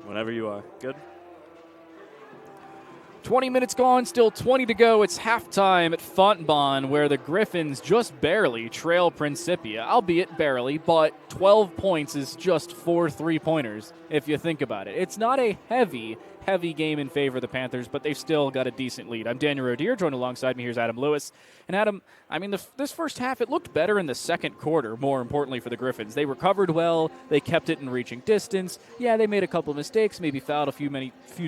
Speaker 2: Whenever you are. Good.
Speaker 1: 20 minutes gone, still 20 to go. It's halftime at Fontbonne, where the Griffins just barely trail Principia, albeit barely, but 12 points is just 4 3-pointers, if you think about it. It's not a heavy game in favor of the Panthers, but they've still got a decent lead. I'm Daniel Rodier, joined alongside me. Here's Adam Lewis. And Adam, I mean, this first half, it looked better in the second quarter, more importantly for the Griffins. They recovered well. They kept it in reaching distance. Yeah, they made a couple of mistakes, maybe fouled a few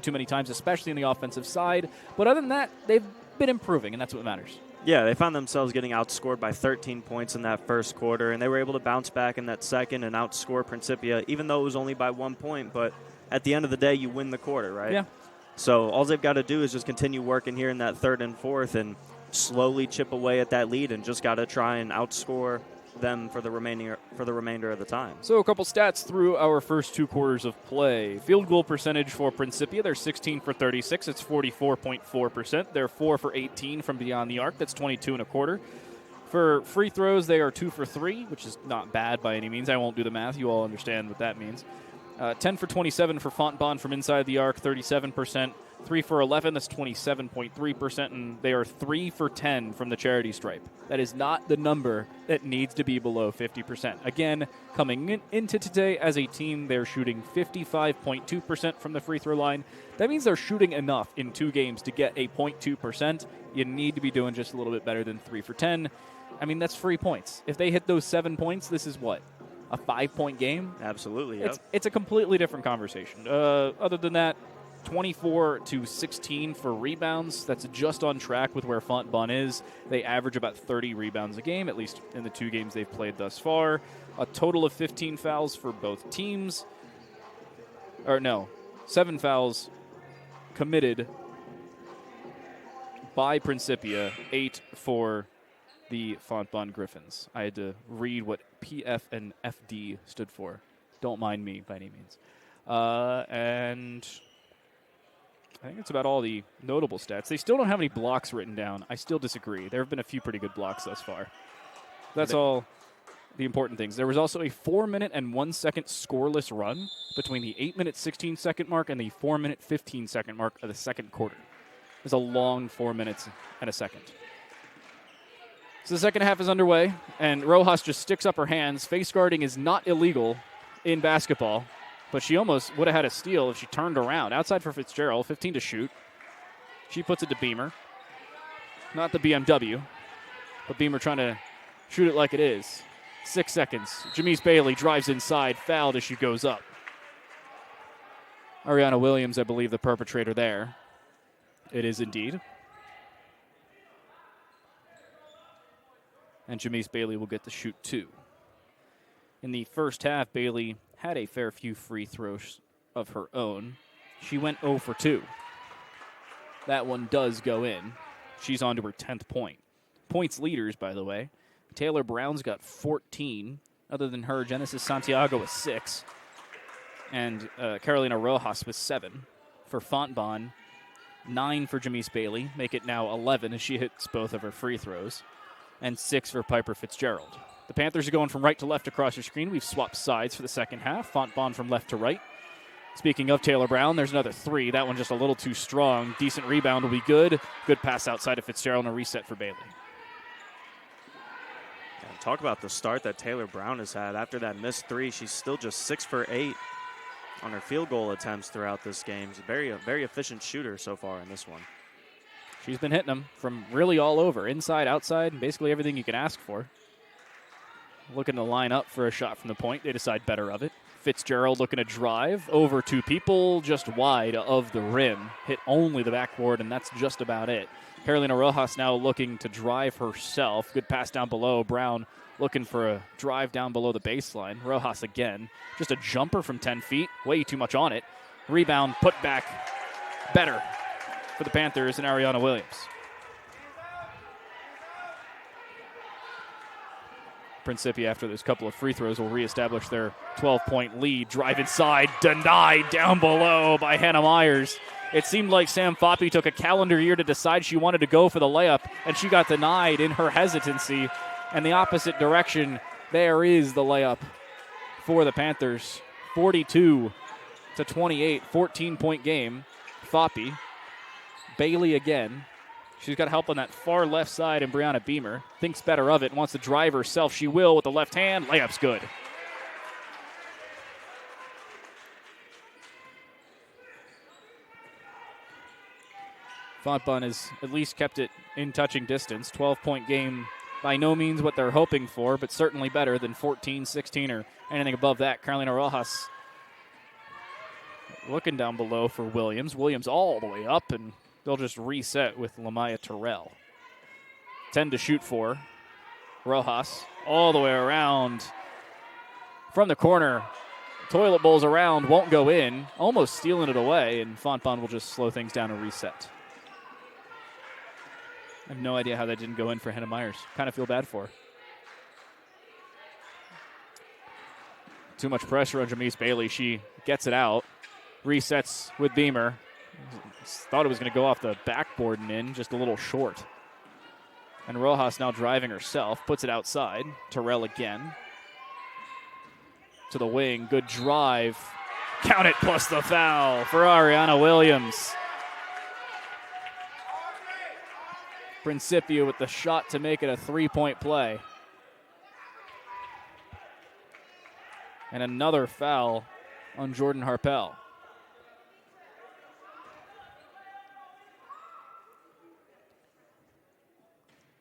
Speaker 1: too many times, especially on the offensive side. But other than that, they've been improving, and that's what matters.
Speaker 2: Yeah, they found themselves getting outscored by 13 points in that first quarter, and they were able to bounce back in that second and outscore Principia, even though it was only by 1 point. But at the end of the day, you win the quarter, right?
Speaker 1: Yeah.
Speaker 2: So all they've got to do is just continue working here in that third and fourth and slowly chip away at that lead, and just got to try and outscore them for the remainder of the time.
Speaker 1: So a couple stats through our first 2 quarters of play. Field goal percentage for Principia, they're 16 for 36. It's 44.4%. They're 4 for 18 from beyond the arc. That's 22.25. For free throws, they are 2 for 3, which is not bad by any means. I won't do the math. You all understand what that means. 10 for 27 for Fontbonne from inside the arc, 37%. 3 for 11, that's 27.3%, and they are 3 for 10 from the charity stripe. That is not the number that needs to be below 50%. Again, coming into today as a team, they're shooting 55.2% from the free throw line. That means they're shooting enough in 2 games to get a 0.2%. You need to be doing just a little bit better than 3 for 10. I mean, that's free points. If they hit those 7 points, this is what? A 5-point game?
Speaker 2: Absolutely, yep.
Speaker 1: It's a completely different conversation. Other than that, 24 to 16 for rebounds. That's just on track with where Fontbonne is. They average about 30 rebounds a game, at least in the 2 games they've played thus far. A total of 15 fouls for both teams. 7 fouls committed by Principia, 8 for the Fontbonne Griffins. I had to read what PF and FD stood for. Don't mind me by any means. And I think it's about all the notable stats. They still don't have any blocks written down. I still disagree. There have been a few pretty good blocks thus far. That's all the important things. There was also a 4-minute and 1-second scoreless run between the 8-minute 16-second mark and the 4-minute 15-second mark of the second quarter. It was a long 4 minutes and a second. So the second half is underway, and Rojas just sticks up her hands. Face guarding is not illegal in basketball, but she almost would have had a steal if she turned around. Outside for Fitzgerald, 15 to shoot. She puts it to Beamer. Not the BMW, but Beamer trying to shoot it like it is. 6 seconds. Jamise Bailey drives inside, fouled as she goes up. Ariana Williams, I believe, the perpetrator there. It is indeed. And Jamise Bailey will get to shoot 2. In the first half, Bailey had a fair few free throws of her own. She went 0 for 2. That one does go in. She's on to her 10th point. Points leaders, by the way. Taylor Brown's got 14. Other than her, Genesis Santiago with 6. And Carolina Rojas with 7. For Fontbonne, 9 for Jamise Bailey. Make it now 11 as she hits both of her free throws. And 6 for Piper Fitzgerald. The Panthers are going from right to left across your screen. We've swapped sides for the second half. Fontbonne from left to right. Speaking of Taylor Brown, there's another 3. That one just a little too strong. Decent rebound will be good. Good pass outside of Fitzgerald and a reset for Bailey.
Speaker 2: Yeah, talk about the start that Taylor Brown has had. After that missed 3, she's still just 6 for 8 on her field goal attempts throughout this game. She's a very efficient shooter so far in this one.
Speaker 1: She's been hitting them from really all over, inside, outside, and basically everything you can ask for. Looking to line up for a shot from the point. They decide better of it. Fitzgerald looking to drive over 2 people, just wide of the rim. Hit only the backboard, and that's just about it. Carolina Rojas now looking to drive herself. Good pass down below. Brown looking for a drive down below the baseline. Rojas again. Just a jumper from 10 feet. Way too much on it. Rebound, put back. Better for the Panthers and Ariana Williams. Principia, after those couple of free throws, will reestablish their 12-point lead. Drive inside, denied down below by Hannah Myers. It seemed like Sam Foppe took a calendar year to decide she wanted to go for the layup, and she got denied in her hesitancy. And the opposite direction, there is the layup for the Panthers. 42 to 28, 14-point game. Foppe. Bailey again. She's got help on that far left side, and Brianna Beamer thinks better of it and wants to drive herself. She will with the left hand. Layup's good. Fontbonne has at least kept it in touching distance. 12-point game, by no means what they're hoping for, but certainly better than 14, 16, or anything above that. Carolina Rojas looking down below for Williams. Williams all the way up, and they'll just reset with Lamaya Terrell. 10 to shoot for. Rojas all the way around from the corner. Toilet bowls around, won't go in. Almost stealing it away, and Fontbonne will just slow things down and reset. I have no idea how that didn't go in for Hannah Myers. Kind of feel bad for her. Too much pressure on Jamise Bailey. She gets it out. Resets with Beamer. Thought it was going to go off the backboard and in, just a little short. And Rojas now driving herself, puts it outside. Terrell again. To the wing, good drive. Count it plus the foul for Ariana Williams. Principia with the shot to make it a 3-point play. And another foul on Jordan Harpel.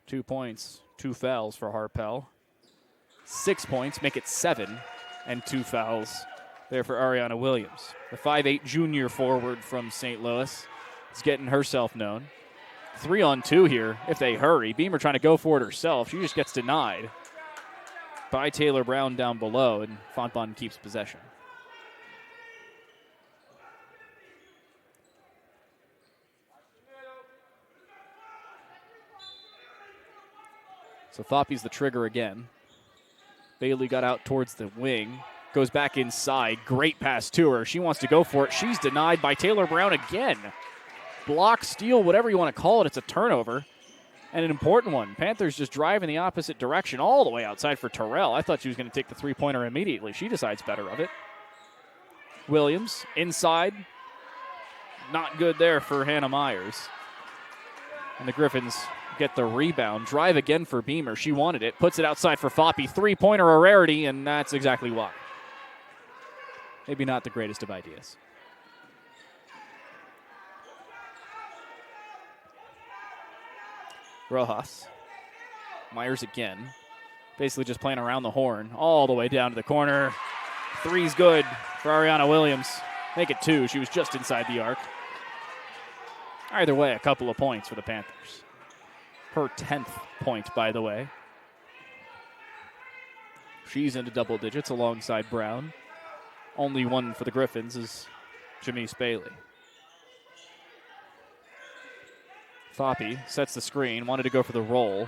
Speaker 1: Two points, two fouls for Harpel. 6 points, make it 7, and 2 fouls there for Ariana Williams. The 5'8" junior forward from St. Louis is getting herself known. 3-on-2 here if they hurry. Beamer trying to go for it herself. She just gets denied by Taylor Brown down below, and Fontbonne keeps possession. So Foppe's the trigger again. Bailey got out towards the wing. Goes back inside. Great pass to her. She wants to go for it. She's denied by Taylor Brown again. Block, steal, whatever you want to call it. It's a turnover. And an important one. Panthers just drive in the opposite direction all the way outside for Terrell. I thought she was going to take the three-pointer immediately. She decides better of it. Williams inside. Not good there for Hannah Myers. And the Griffins get the rebound. Drive again for Beamer. She wanted it. Puts it outside for Foppe. Three-pointer a rarity, and that's exactly why. Maybe not the greatest of ideas. Rojas. Myers again. Basically just playing around the horn all the way down to the corner. Three's good for Ariana Williams. Make it 2. She was just inside the arc. Either way, a couple of points for the Panthers. Her 10th point, by the way. She's into double digits alongside Brown. Only one for the Griffins is Jamise Bailey. Foppe sets the screen, wanted to go for the roll.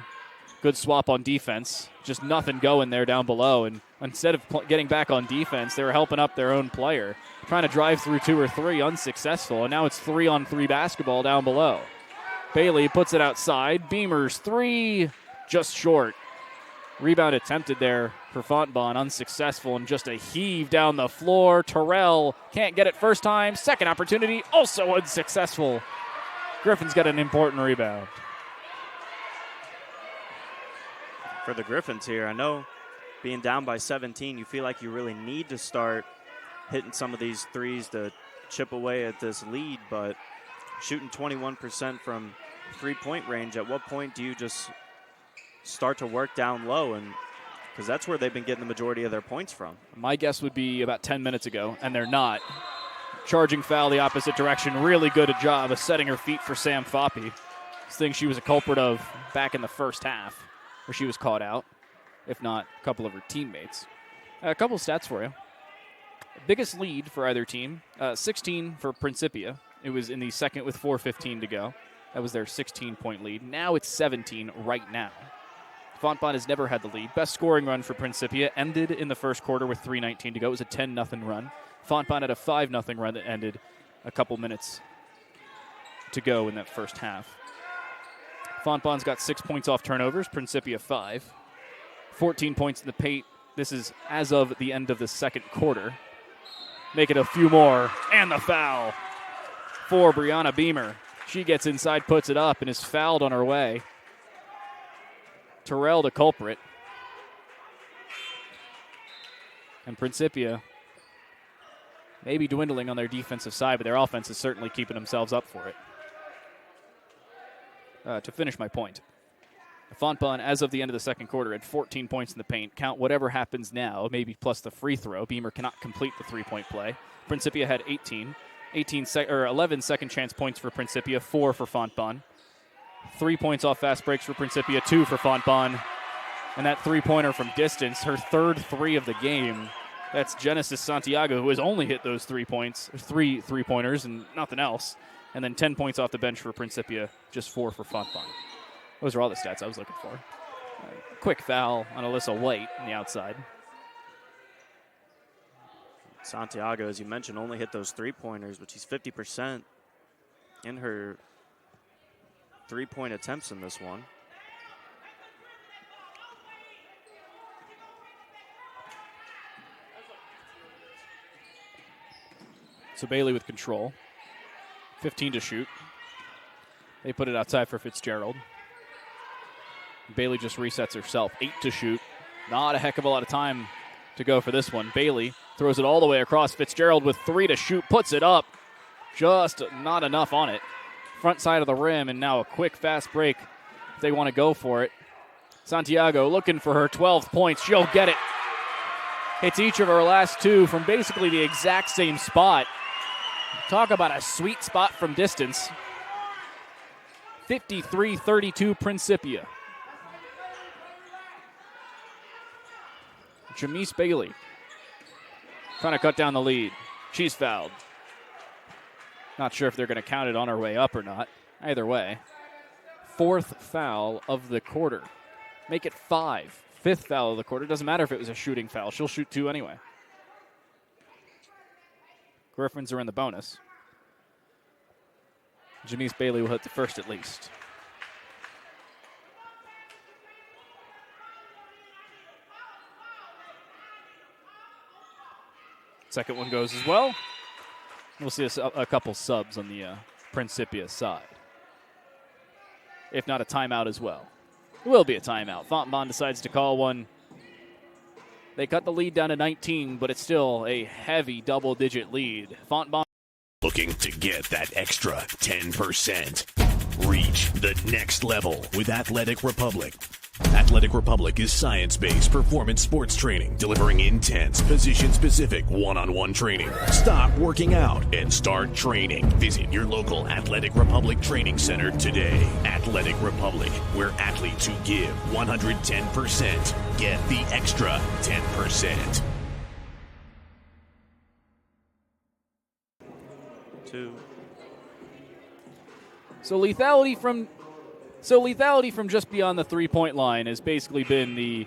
Speaker 1: Good swap on defense. Just nothing going there down below. And instead of getting back on defense, they were helping up their own player. Trying to drive through 2 or 3, unsuccessful. And now it's 3-on-3 basketball down below. Bailey puts it outside. Beamer's 3, just short. Rebound attempted there for Fontbonne, unsuccessful, and just a heave down the floor. Terrell can't get it first time. Second opportunity, also unsuccessful. Griffin's got an important rebound.
Speaker 2: For the Griffins here, I know being down by 17, you feel like you really need to start hitting some of these threes to chip away at this lead, but shooting 21% from three-point range, at what point do you just start to work down low? And because that's where they've been getting the majority of their points from.
Speaker 1: My guess would be about 10 minutes ago, and they're not. Charging foul the opposite direction. Really good a job of setting her feet for Sam Foppe. This thing she was a culprit of back in the first half, where she was caught out, if not a couple of her teammates. A couple of stats for you. Biggest lead for either team, 16 for Principia. It was in the second with 4:15 to go. That was their 16-point lead. Now it's 17 right now. Fontbonne has never had the lead. Best scoring run for Principia ended in the first quarter with 3:19 to go. It was a 10-0 run. Fontbonne had a 5-0 run that ended a couple minutes to go in that first half. Fontbonne's got 6 points off turnovers. Principia 5. 14 points in the paint. This is as of the end of the second quarter. Make it a few more. And the foul for Brianna Beamer. She gets inside, puts it up, and is fouled on her way. Terrell the culprit. And Principia maybe dwindling on their defensive side, but their offense is certainly keeping themselves up for it. To finish my point, Fontbonne, as of the end of the second quarter, had 14 points in the paint. Count whatever happens now, maybe plus the free throw. Beamer cannot complete the three-point play. Principia had 11 second chance points for Principia, 4 for Fontbonne. 3 points off fast breaks for Principia, 2 for Fontbonne. And that three-pointer from distance, her third three of the game. That's Genesis Santiago, who has only hit those 3 points, three three-pointers and nothing else. And then 10 points off the bench for Principia, just 4 for Fontbonne. Those are all the stats I was looking for. Quick foul on Alyssa White on the outside.
Speaker 2: Santiago, as you mentioned, only hit those three-pointers, but she's 50% in her three-point attempts in this one.
Speaker 1: So Bailey with control. 15 to shoot. They put it outside for Fitzgerald. Bailey just resets herself. 8 to shoot. Not a heck of a lot of time to go for this one. Bailey throws it all the way across. Fitzgerald with 3 to shoot. Puts it up. Just not enough on it. Front side of the rim, and now a quick fast break if they want to go for it. Santiago looking for her 12th points. She'll get it. Hits each of her last 2 from basically the exact same spot. Talk about a sweet spot from distance. 53-32 Principia. Jamise Bailey trying to cut down the lead. She's fouled. Not sure if they're going to count it on her way up or not. Either way. 4th foul of the quarter. Make it 5. 5th foul of the quarter. Doesn't matter if it was a shooting foul. She'll shoot 2 anyway. Griffins are in the bonus. Jamise Bailey will hit the first at least. Second one goes as well. We'll see a couple subs on the Principia side. If not a timeout as well. It will be a timeout. Fontbonne decides to call one. They cut the lead down to 19, but it's still a heavy double-digit lead. Fontbonne
Speaker 3: Looking to get that extra 10%. Reach the next level with Athletic Republic. Athletic Republic is science-based performance sports training, delivering intense, position-specific one-on-one training. Stop working out and start training. Visit your local Athletic Republic training center today. Athletic Republic, where athletes who give 110% get the extra 10%.
Speaker 2: 2.
Speaker 1: So lethality from just beyond the three-point line has basically been the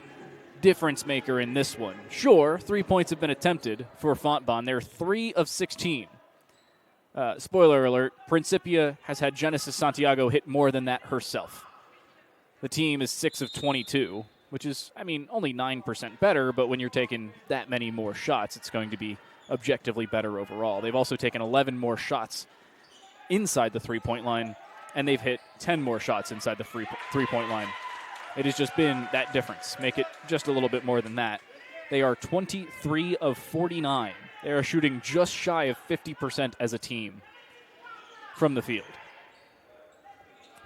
Speaker 1: difference maker in this one. Sure, 3 points have been attempted for Fontbonne. They're 3 of 16. Spoiler alert, Principia has had Genesis Santiago hit more than that herself. The team is 6 of 22, which is, only 9% better, but when you're taking that many more shots, it's going to be objectively better overall. They've also taken 11 more shots inside the three-point line, and they've hit 10 more shots inside the three-point line. It has just been that difference. Make it just a little bit more than that. They are 23 of 49. They are shooting just shy of 50% as a team from the field.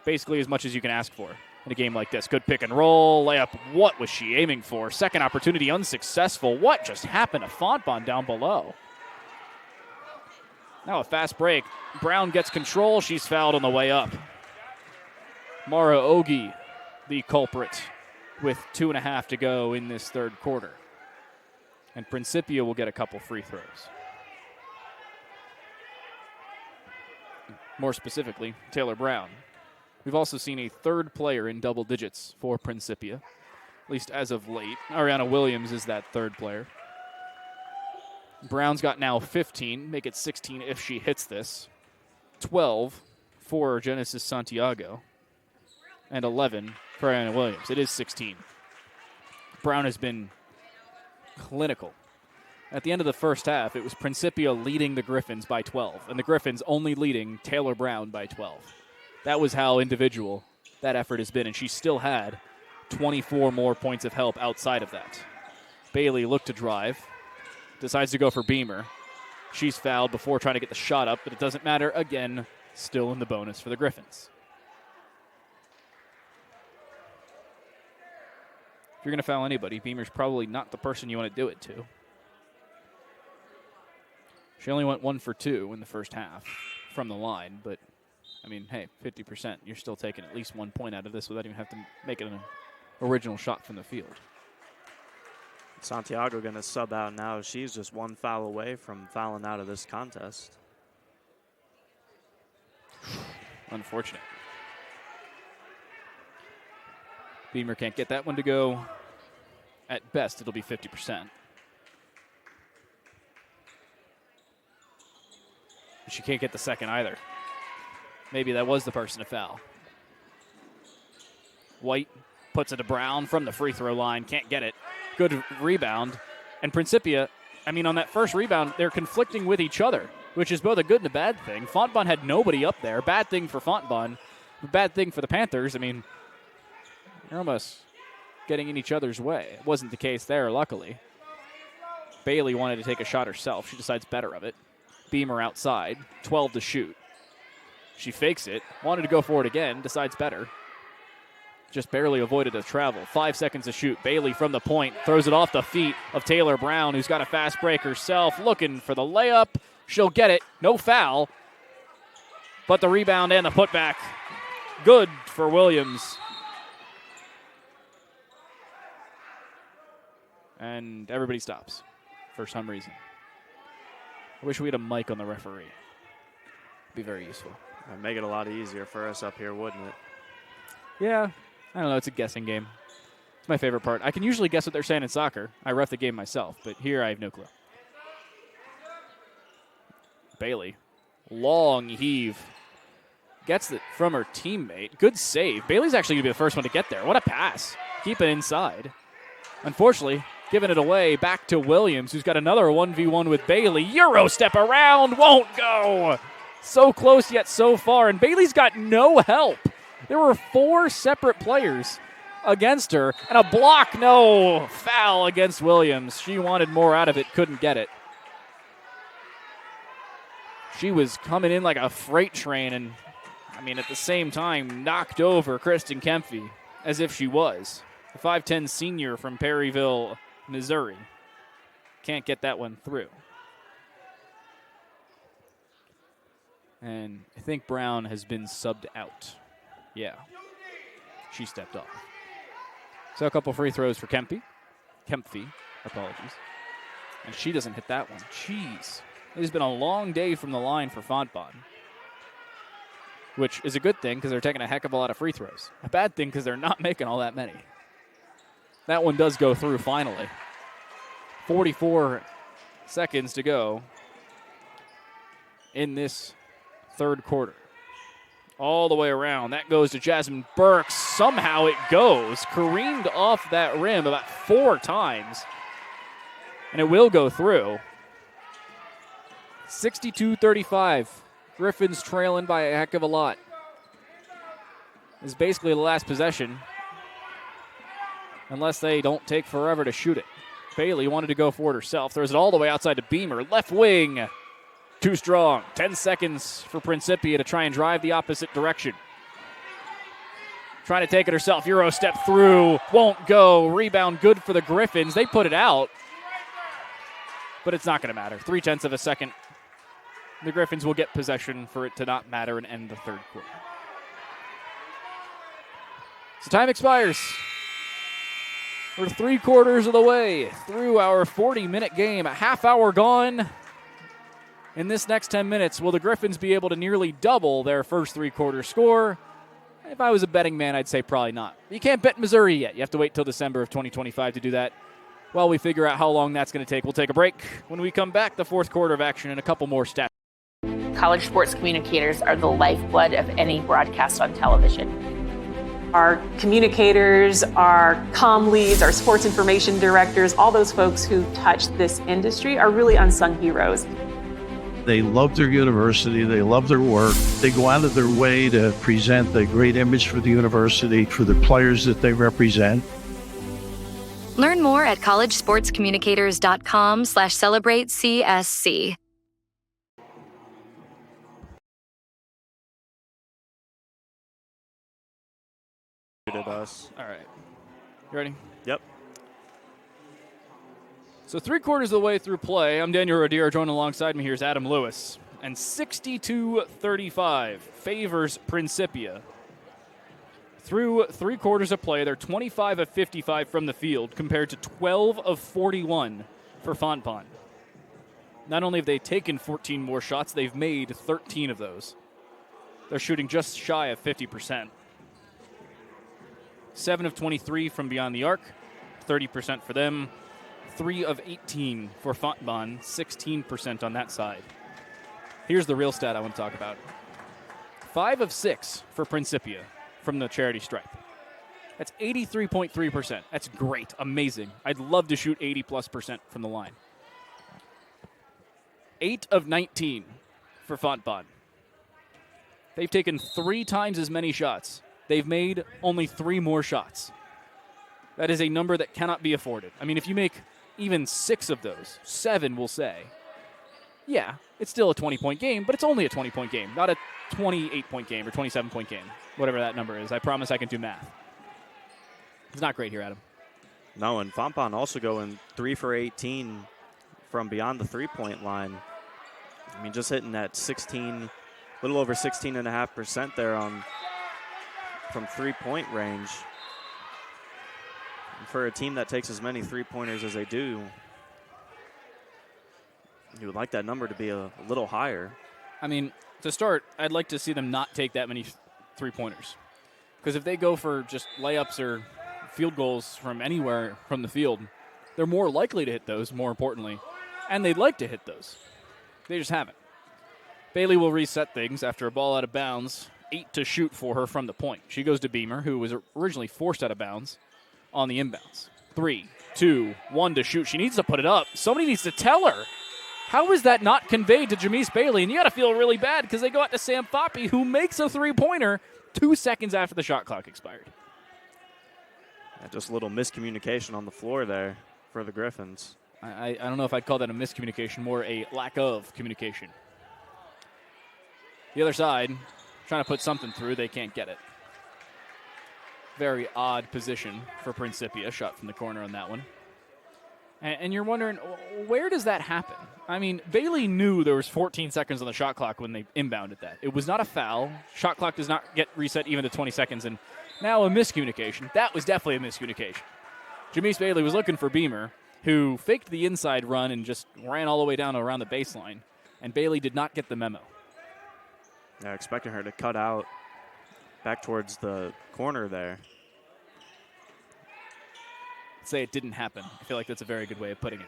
Speaker 1: Basically as much as you can ask for in a game like this. Good pick and roll, layup. What was she aiming for? Second opportunity unsuccessful. What just happened to Fontbonne down below? Now a fast break. Brown gets control. She's fouled on the way up. Mara Ogi, the culprit, with 2.5 to go in this third quarter. And Principia will get a couple free throws. More specifically, Taylor Brown. We've also seen a third player in double digits for Principia, at least as of late. Ariana Williams is that third player. Brown's got now 15, make it 16 if she hits this. 12 for Genesis Santiago. And 11 for Ariana Williams. It is 16. Brown has been clinical At the end of the first half, it was Principia leading the Griffins by 12, and the Griffins only leading Taylor Brown by 12. That was how individual that effort has been, and she still had 24 more points of help outside of that. Bailey looked to drive, decides to go for Beamer. She's fouled before trying to get the shot up, but it doesn't matter. Again, still in the bonus for the Griffins. If you're going to foul anybody, Beamer's probably not the person you want to do it to. She only went 1 for 2 in the first half from the line, but, I mean, hey, 50%. You're still taking at least 1 point out of this without even having to make it an original shot from the field.
Speaker 2: Santiago going to sub out now. She's just 1 foul away from fouling out of this contest.
Speaker 1: Unfortunate. Beamer can't get that one to go. At best, it'll be 50%. She can't get the second either. Maybe that was the person to foul. White puts it to Brown from the free throw line. Can't get it. Good rebound. And Principia, I mean, on that first rebound, they're conflicting with each other, which is both a good and a bad thing. Fontbonne had nobody up there. Bad thing for Fontbonne. Bad thing for the Panthers. I mean, they're almost getting in each other's way. It wasn't the case there, luckily. Bailey wanted to take a shot herself. She decides better of it. Beamer outside, 12 to shoot. She fakes it, wanted to go for it again, decides better. Just barely avoided a travel. 5 seconds to shoot. Bailey from the point, throws it off the feet of Taylor Brown, who's got a fast break herself, looking for the layup. She'll get it, no foul. But the rebound and the putback, good for Williams. And everybody stops for some reason. I wish we had a mic on the referee. It'd be very useful.
Speaker 2: That'd make it a lot easier for us up here, wouldn't it?
Speaker 1: Yeah. I don't know. It's a guessing game. It's my favorite part. I can usually guess what they're saying in soccer. I ref the game myself, but here I have no clue. Bailey. Long heave. Gets it from her teammate. Good save. Bailey's actually going to be the first one to get there. What a pass. Keep it inside. Unfortunately, giving it away back to Williams, who's got another 1v1 with Bailey. Euro step around, won't go. So close yet so far, and Bailey's got no help. There were 4 separate players against her, and a block, no. Foul against Williams. She wanted more out of it, couldn't get it. She was coming in like a freight train, and, I mean, at the same time, knocked over Kristen Kempfe as if she was. The 5'10 senior from Perryville, Missouri. Can't get that one through. And I think Brown has been subbed out. Yeah. She stepped off. So a couple free throws for Kempfe, apologies. And she doesn't hit that one. Jeez. It has been a long day from the line for Fontbonne, which is a good thing because they're taking a heck of a lot of free throws. A bad thing because they're not making all that many. That one does go through finally. 44 seconds to go in this third quarter. All the way around. That goes to Jasmine Burks. Somehow it goes. Careened off that rim about 4 times. And it will go through. 62-35. Griffins trailing by a heck of a lot. This is basically the last possession. Unless they don't take forever to shoot it. Bailey wanted to go for it herself. Throws it all the way outside to Beamer. Left wing. Too strong. 10 seconds for Principia to try and drive the opposite direction. Trying to take it herself. Euro step through. Won't go. Rebound good for the Griffins. They put it out. But it's not going to matter. 0.3 of a second. The Griffins will get possession for it to not matter and end the third quarter. So time expires. We're 3/4 of the way through our 40-minute game. A half hour gone. In this next 10 minutes, will the Griffins be able to nearly double their first 3/4 score? If I was a betting man, I'd say probably not. You can't bet Missouri yet. You have to wait till December of 2025 to do that. While we figure out how long that's going to take, we'll take a break. When we come back, the fourth quarter of action and a couple more stats.
Speaker 4: College sports communicators are the lifeblood of any broadcast on television. Our communicators, our comm leads, our sports information directors, all those folks who touch this industry are really unsung heroes.
Speaker 5: They love their university. They love their work. They go out of their way to present the great image for the university, for the players that they represent.
Speaker 6: Learn more at collegesportscommunicators.com/celebratecsc.
Speaker 2: Us.
Speaker 1: All right. You ready?
Speaker 2: Yep.
Speaker 1: So 3/4 of the way through play, I'm Daniel Rodere. Joined alongside me here is Adam Lewis. And 62-35 favors Principia. Through 3/4 of play, they're 25 of 55 from the field compared to 12 of 41 for Fontbonne. Not only have they taken 14 more shots, they've made 13 of those. They're shooting just shy of 50%. 7 of 23 from beyond the arc, 30% for them. 3 of 18 for Fontbonne, 16% on that side. Here's the real stat I want to talk about. 5 of 6 for Principia from the charity stripe. That's 83.3%. That's great, amazing. I'd love to shoot 80+% from the line. 8 of 19 for Fontbonne. They've taken 3 times as many shots. They've made only 3 more shots. That is a number that cannot be afforded. I mean, if you make even 6 of those, 7 we'll say, yeah, it's still a 20-point game, but it's only a 20-point game, not a 28-point game or 27-point game, whatever that number is. I promise I can do math. It's not great here, Adam.
Speaker 2: No, and Fontbonne also going 3 for 18 from beyond the three-point line. I mean, just hitting that 16, a little over 16.5% there from three-point range. And for a team that takes as many three-pointers as they do, you would like that number to be a little higher.
Speaker 1: I mean, to start, I'd like to see them not take that many three-pointers. Because if they go for just layups or field goals from anywhere from the field, they're more likely to hit those, more importantly. And they'd like to hit those. They just haven't. Bailey will reset things after a ball out of bounds. 8 to shoot for her from the point. She goes to Beamer, who was originally forced out of bounds on the inbounds. 3, 2, 1 to shoot. She needs to put it up. Somebody needs to tell her. How is that not conveyed to Jamise Bailey? And you got to feel really bad because they go out to Sam Foppe, who makes a three-pointer 2 seconds after the shot clock expired.
Speaker 2: Yeah, just a little miscommunication on the floor there for the Griffins.
Speaker 1: I don't know if I'd call that a miscommunication, more a lack of communication. The other side, trying to put something through, they can't get it. Very odd position for Principia, shot from the corner on that one. And you're wondering, where does that happen? I mean, Bailey knew there was 14 seconds on the shot clock when they inbounded that. It was not a foul. Shot clock does not get reset even to 20 seconds. And now a miscommunication. That was definitely a miscommunication. Jamise Bailey was looking for Beamer, who faked the inside run and just ran all the way down around the baseline. And Bailey did not get the memo.
Speaker 2: Yeah, expecting her to cut out back towards the corner there.
Speaker 1: Say it didn't happen. I feel like that's a very good way of putting it.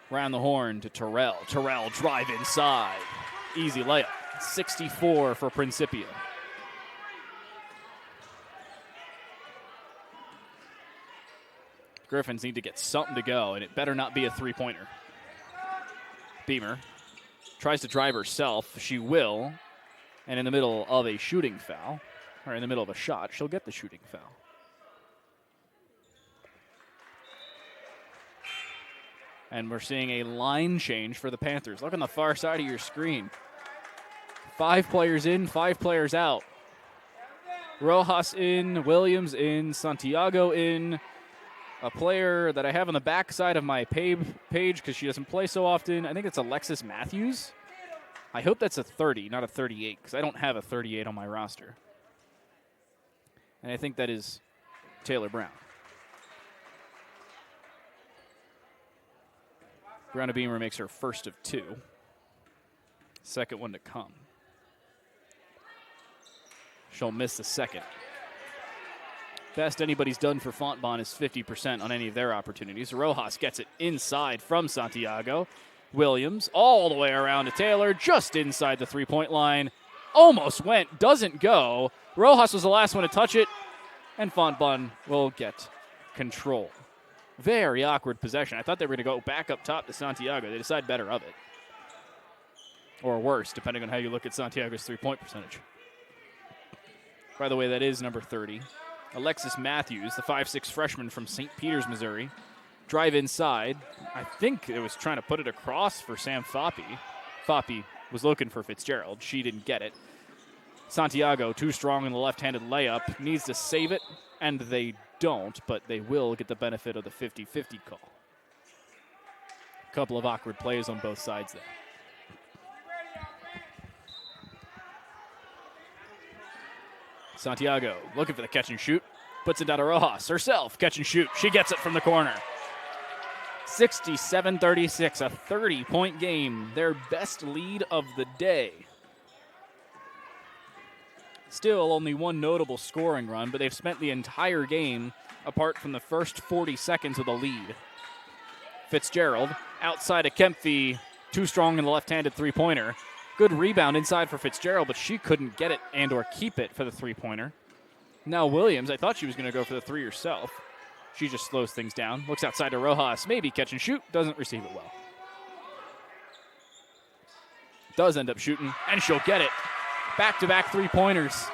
Speaker 1: Round the horn to Terrell. Terrell drive inside. Easy layup. 64 for Principia. Griffins need to get something to go, and it better not be a three-pointer. Beamer tries to drive herself. She will. And in the middle of a shooting foul, or in the middle of a shot, she'll get the shooting foul. And we're seeing a line change for the Panthers. Look on the far side of your screen. 5 players in, 5 players out. Rojas in, Williams in, Santiago in. A player that I have on the back side of my page because she doesn't play so often. I think it's Alexis Matthews. I hope that's a 30, not a 38, because I don't have a 38 on my roster. And I think that is Taylor Brown. Brianna Beamer makes her first of 2. Second one to come. She'll miss the second. Best anybody's done for Fontbonne is 50% on any of their opportunities. Rojas gets it inside from Santiago. Williams all the way around to Taylor, just inside the three-point line. almost went, doesn't go. Rojas was the last one to touch it, and Fontbonne will get control. Very awkward possession. I thought they were going to go back up top to Santiago. They decide better of it. Or worse, depending on how you look at Santiago's three-point percentage. By the way, that is number 30. Alexis Matthews, the 5'6 freshman from St. Peters, Missouri. Drive inside. I think it was trying to put it across for Sam Foppe. Foppe was looking for Fitzgerald. She didn't get it. Santiago, too strong in the left-handed layup, needs to save it, and they don't, but they will get the benefit of the 50-50 call. A couple of awkward plays on both sides there. Santiago looking for the catch and shoot. Puts it down to Rojas herself. Catch and shoot. She gets it from the corner. 67-36, a 30-point game. Their best lead of the day. Still only one notable scoring run, but they've spent the entire game apart from the first 40 seconds of the lead. Fitzgerald outside of Kempfy, too strong in the left-handed three-pointer. Good rebound inside for Fitzgerald, but she couldn't get it and or keep it for the three-pointer. Now Williams, I thought she was going to go for the three herself. She just slows things down. Looks outside to Rojas, maybe catch and shoot. Doesn't receive it well. Does end up shooting, and she'll get it. Back-to-back three-pointers.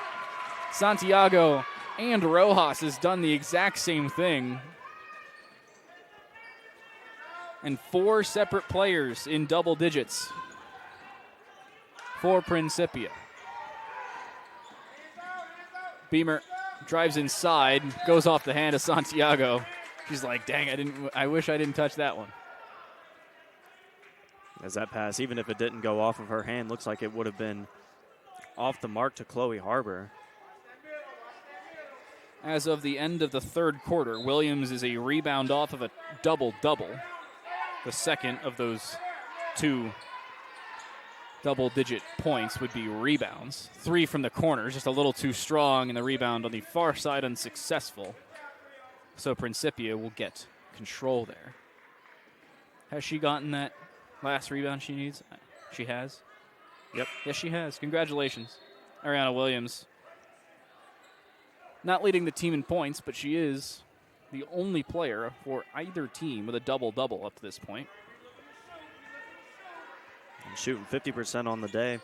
Speaker 1: Santiago and Rojas has done the exact same thing. And 4 separate players in double digits for Principia. Beamer drives inside, goes off the hand of Santiago. She's like, dang, I wish I didn't touch that one.
Speaker 2: As that pass, even if it didn't go off of her hand, looks like it would have been off the mark to Chloe Harbor.
Speaker 1: As of the end of the third quarter, Williams is a rebound off of a double-double. The second of those 2 double-digit points would be rebounds. 3 from the corners, just a little too strong, and the rebound on the far side unsuccessful. So Principia will get control there. Has she gotten that last rebound she needs? She has.
Speaker 2: Yep.
Speaker 1: Yes, she has. Congratulations, Ariana Williams. Not leading the team in points, but she is the only player for either team with a double-double up to this point.
Speaker 2: And shooting 50% on the day.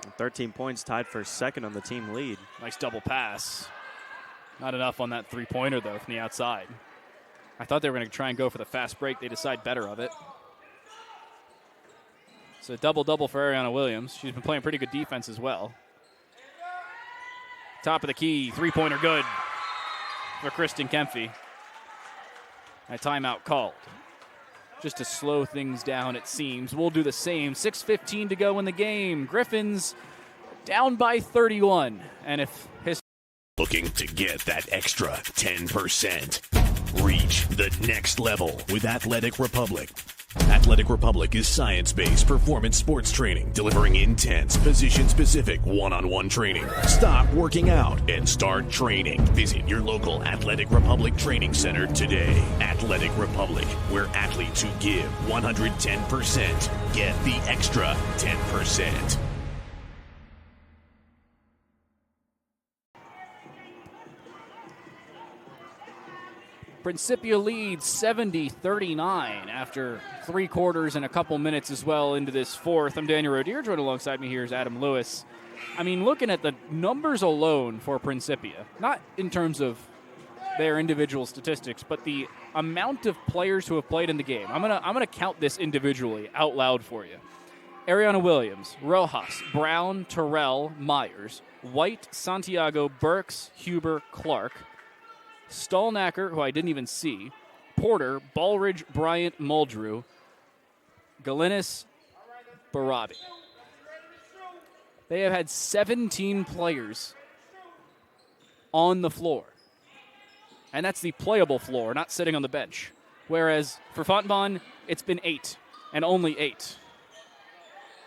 Speaker 2: And 13 points, tied for second on the team lead.
Speaker 1: Nice double pass. Not enough on that three-pointer, though, from the outside. I thought they were going to try and go for the fast break. They decide better of it. So double-double for Ariana Williams. She's been playing pretty good defense as well. Top of the key, three-pointer good for Kristen Kempfy. A timeout called. Just to slow things down, it seems. We'll do the same. 6:15 to go in the game. Griffins down by 31. And if his
Speaker 3: Looking to get that extra 10%. Reach the next level with Athletic Republic. Athletic Republic is science-based performance sports training, delivering intense, position-specific one-on-one training. Stop working out and start training. Visit your local Athletic Republic training center today. Athletic Republic, where athletes who give 110% get the extra 10%.
Speaker 1: Principia leads 70-39 after 3 quarters and a couple minutes as well into this fourth. I'm Daniel Rodier. Joined alongside me here is Adam Lewis. I mean, looking at the numbers alone for Principia, not in terms of their individual statistics, but the amount of players who have played in the game. I'm gonna count this individually out loud for you. Ariana Williams, Rojas, Brown, Terrell, Myers, White, Santiago, Burks, Huber, Clark, Stallnacker, who I didn't even see, Porter, Ballridge, Bryant, Muldrew, Galinis, Barabi. They have had 17 players on the floor. And that's the playable floor, not sitting on the bench. Whereas for Fontbonne, it's been 8, and only 8.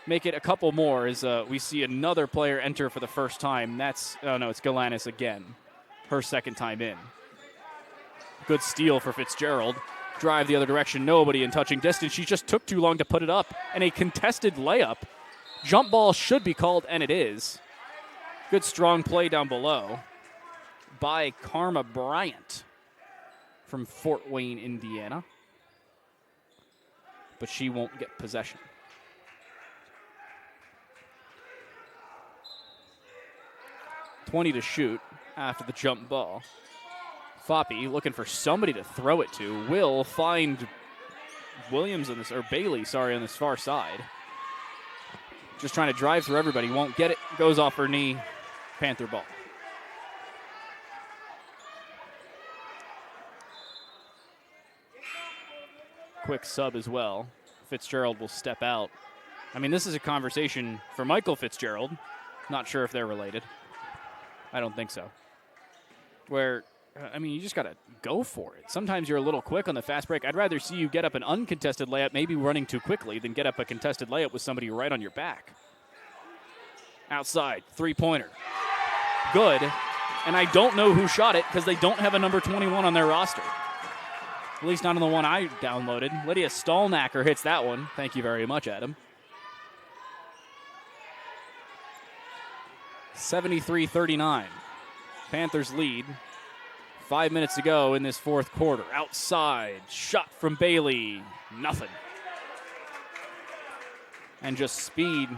Speaker 1: Make it a couple more as we see another player enter for the first time. It's Galinis again, her second time in. Good steal for Fitzgerald. Drive the other direction, nobody in touching distance. She just took too long to put it up. And a contested layup. Jump ball should be called, and it is.
Speaker 7: Good strong play down below by Karma Bryant from Fort Wayne, Indiana. But she won't get possession. .20 to shoot after the jump ball. Foppe looking for somebody to throw it to. Will find Williams on this, or Bailey, sorry, on this far side. Just trying to drive through everybody. Won't get it. Goes off her knee. Panther ball. Quick sub as well. Fitzgerald will step out. I mean, this is a conversation for Michael Fitzgerald. Not sure if they're related. I don't think so. Where, I mean, you just got to go for it. Sometimes you're a little quick on the fast break. I'd rather see you get up an uncontested layup, maybe running too quickly, than get up a contested layup with somebody right on your back. Outside, three-pointer. Good. And I don't know who shot it because they don't have a number 21 on their roster. At least not on the one I downloaded. Lydia Stallnacker hits that one. Thank you very much, Adam. 73-39. Panthers lead. 5 minutes to go in this fourth quarter. Outside, shot from Bailey. Nothing. And just speed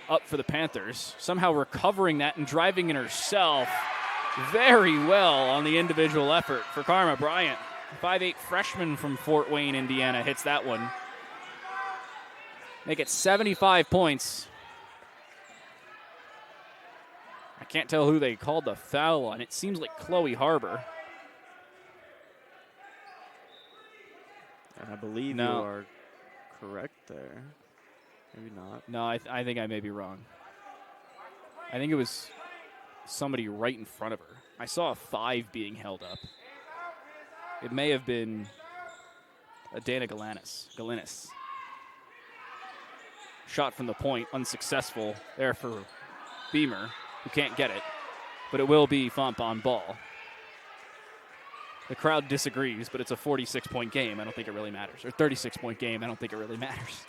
Speaker 7: up for the Panthers. Somehow recovering that and driving in herself very well on the individual effort for Karma Bryant. 5'8" freshman from Fort Wayne, Indiana, hits that one. Make it 75 points. I can't tell who they called the foul on. It seems like Chloe Harbor.
Speaker 2: And I believe you are correct there. Maybe not.
Speaker 7: No, I think I may be wrong. I think it was somebody right in front of her. I saw a 5 being held up. It may have been Dana Galinis. Shot from the point, unsuccessful there for Beamer, who can't get it. But it will be Fontbonne ball. The crowd disagrees, but it's a 46-point game. I don't think it really matters. Or 36-point game. I don't think it really matters.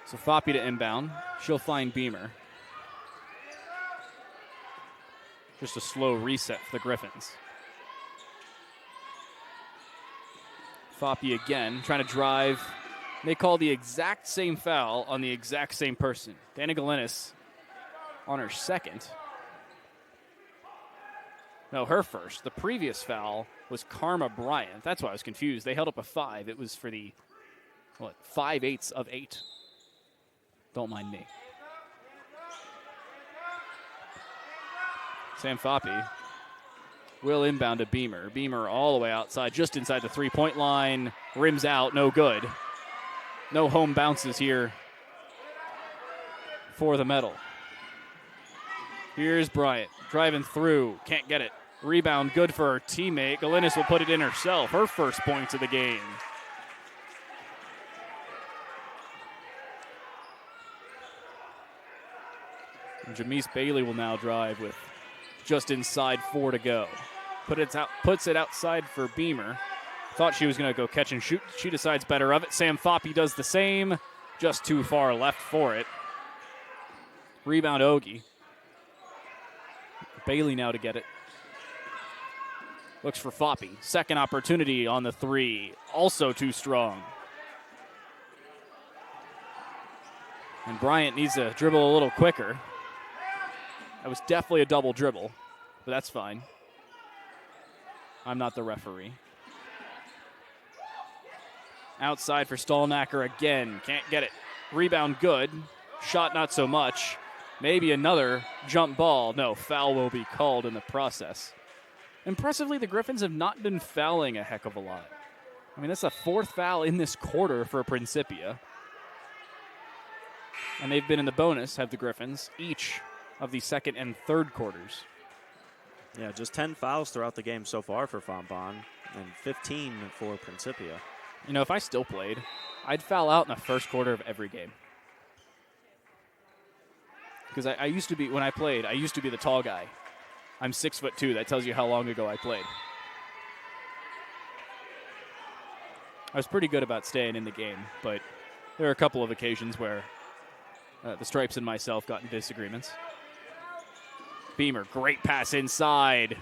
Speaker 7: So Foppe to inbound. She'll find Beamer. Just a slow reset for the Griffins. Foppe again, trying to drive. They call the exact same foul on the exact same person. Dana Galinis on her second. No, her first. The previous foul was Karma Bryant. That's why I was confused. They held up a 5. It was for the, 5/8 of 8. Don't mind me. Sam Foppe will inbound to Beamer. Beamer all the way outside, just inside the three-point line. Rims out, no good. No home bounces here for the medal. Here's Bryant driving through, can't get it. Rebound good for her teammate. Galinis will put it in herself, her first points of the game. And Jamise Bailey will now drive with just inside 4 to go. Puts it outside for Beamer. Thought she was going to go catch and shoot. She decides better of it. Sam Foppe does the same. Just too far left for it. Rebound Ogie. Bailey now to get it. Looks for Foppe. Second opportunity on the 3. Also too strong. And Bryant needs to dribble a little quicker. That was definitely a double dribble, but that's fine. I'm not the referee. Outside for Stallnacker again. Can't get it. Rebound good. Shot not so much. Maybe another jump ball. No, foul will be called in the process. Impressively, the Griffins have not been fouling a heck of a lot. I mean, that's the 4th foul in this quarter for Principia. And they've been in the bonus, have the Griffins, each of the second and third quarters.
Speaker 2: Yeah, just 10 fouls throughout the game so far for Fontbonne and 15 for Principia.
Speaker 7: You know, if I still played, I'd foul out in the first quarter of every game. Because I used to be, when I played, I used to be the tall guy. I'm 6'2". That tells you how long ago I played. I was pretty good about staying in the game, but there are a couple of occasions where the Stripes and myself got in disagreements. Beamer, great pass inside.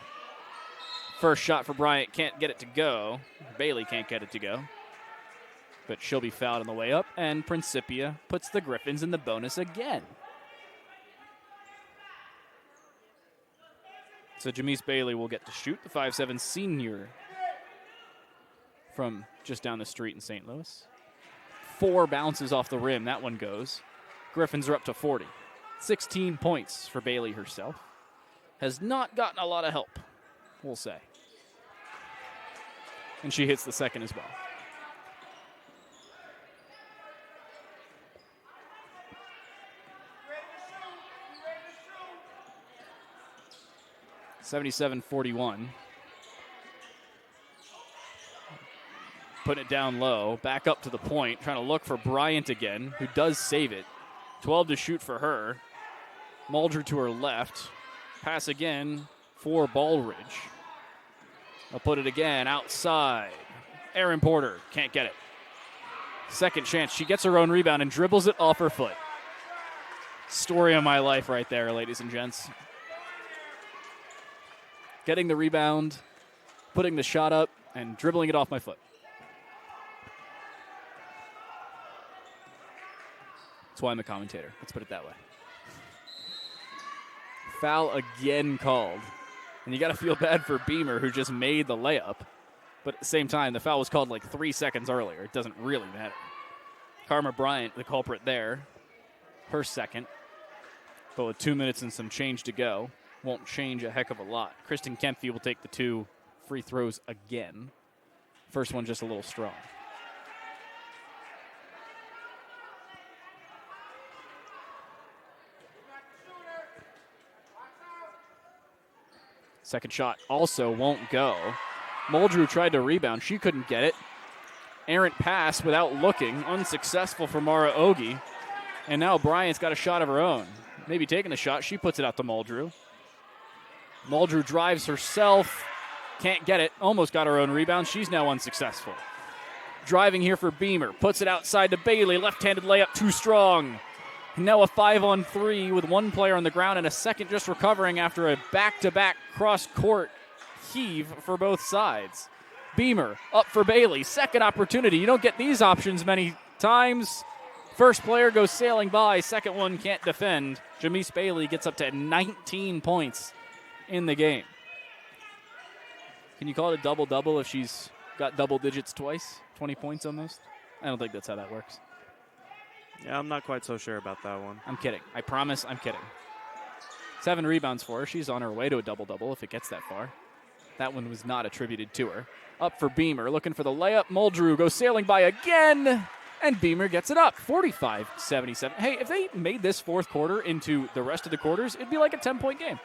Speaker 7: First shot for Bryant, can't get it to go. Bailey can't get it to go. But she'll be fouled on the way up, and Principia puts the Griffins in the bonus again. So Jamise Bailey will get to shoot, the 5'7" senior from just down the street in St. Louis. 4 bounces off the rim, that one goes. Griffins are up to 40. 16 points for Bailey herself. Has not gotten a lot of help, we'll say. And she hits the second as well. (77-41). Putting it down low, back up to the point, trying to look for Bryant again, who does save it. 12 to shoot for her. Muldrew to her left. Pass again for Baldridge. I'll put it again outside. Aaron Porter can't get it. Second chance. She gets her own rebound and dribbles it off her foot. Story of my life right there, ladies and gents. Getting the rebound, putting the shot up, and dribbling it off my foot. That's why I'm a commentator. Let's put it that way. Foul again called. And you got to feel bad for Beamer, who just made the layup. But at the same time, the foul was called like 3 seconds earlier. It doesn't really matter. Karma Bryant, the culprit there. Her second. But with 2 minutes and some change to go, won't change a heck of a lot. Kristen Kempfe will take the 2 free throws again. First one just a little strong. Second shot also won't go. Muldrew tried to rebound. She couldn't get it. Errant pass without looking. Unsuccessful for Mara Ogie. And now Bryant's got a shot of her own. Maybe taking the shot. She puts it out to Muldrew. Muldrew drives herself. Can't get it. Almost got her own rebound. She's now unsuccessful. Driving here for Beamer. Puts it outside to Bailey. Left-handed layup too strong. Now a 5-on-3 with one player on the ground and a second just recovering after a back-to-back cross-court heave for both sides. Beamer up for Bailey. Second opportunity. You don't get these options many times. First player goes sailing by. Second one can't defend. Jamise Bailey gets up to 19 points in the game. Can you call it a double-double if she's got double digits twice? 20 points almost? I don't think that's how that works.
Speaker 2: Yeah, I'm not quite so sure about that one.
Speaker 7: I'm kidding. I promise I'm kidding. 7 rebounds for her. She's on her way to a double-double if it gets that far. That one was not attributed to her. Up for Beamer, looking for the layup. Muldrew goes sailing by again, and Beamer gets it up. 45-77. Hey, if they made this fourth quarter into the rest of the quarters, it'd be like a 10-point game.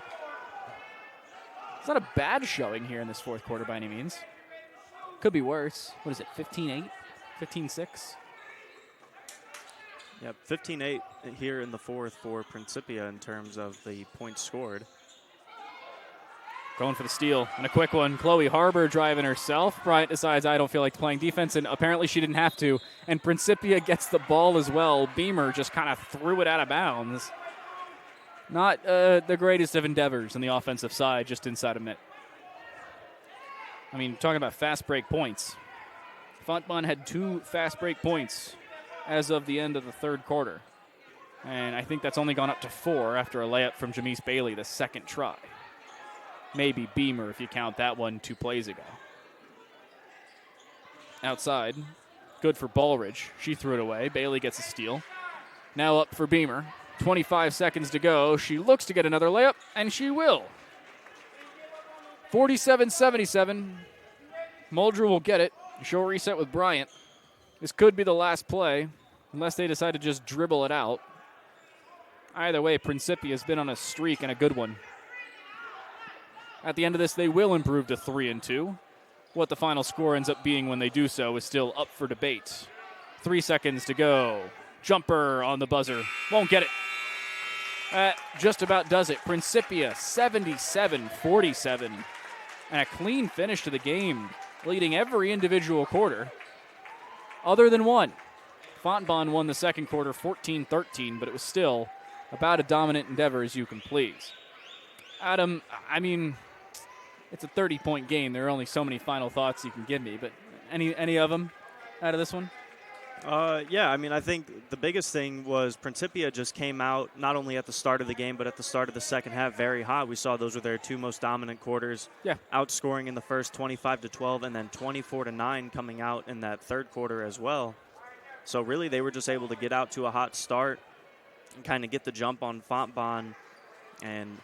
Speaker 7: It's not a bad showing here in this fourth quarter by any means. Could be worse. What is it, 15-8? 15-6?
Speaker 2: Yeah, 15-8 here in the fourth for Principia in terms of the points scored.
Speaker 7: Going for the steal, and a quick one. Chloe Harbor driving herself. Bryant decides, I don't feel like playing defense, and apparently she didn't have to. And Principia gets the ball as well. Beamer just kind of threw it out of bounds. Not the greatest of endeavors on the offensive side, just inside a minute. I mean, talking about fast break points. Fontbonne had 2 fast break points as of the end of the third quarter. And I think that's only gone up to 4 after a layup from Jamise Bailey, the second try. Maybe Beamer if you count that one 2 plays ago. Outside, good for Baldridge. She threw it away. Bailey gets a steal. Now up for Beamer. 25 seconds to go. She looks to get another layup, and she will. 47-77. Muldrew will get it. She'll reset with Bryant. This could be the last play, unless they decide to just dribble it out. Either way, Principia has been on a streak and a good one. At the end of this, they will improve to 3-2. What the final score ends up being when they do so is still up for debate. 3 seconds to go. Jumper on the buzzer. Won't get it. Just about does it. Principia 77-47. And a clean finish to the game, leading every individual quarter. other than one. Fontbonne won the second quarter 14-13, but it was still about a dominant endeavor as you can please. Adam, I mean, it's a 30-point game. There are only so many final thoughts you can give me, but any of them out of this one?
Speaker 2: Yeah, I mean, I think the biggest thing was Principia just came out not only at the start of the game, but at the start of the second half very hot. We saw those were their two most dominant quarters.
Speaker 7: Yeah.
Speaker 2: Outscoring in the first 25-12 and then 24-9 coming out in that third quarter as well. So really they were just able to get out to a hot start and kind of get the jump on Fontbonne. And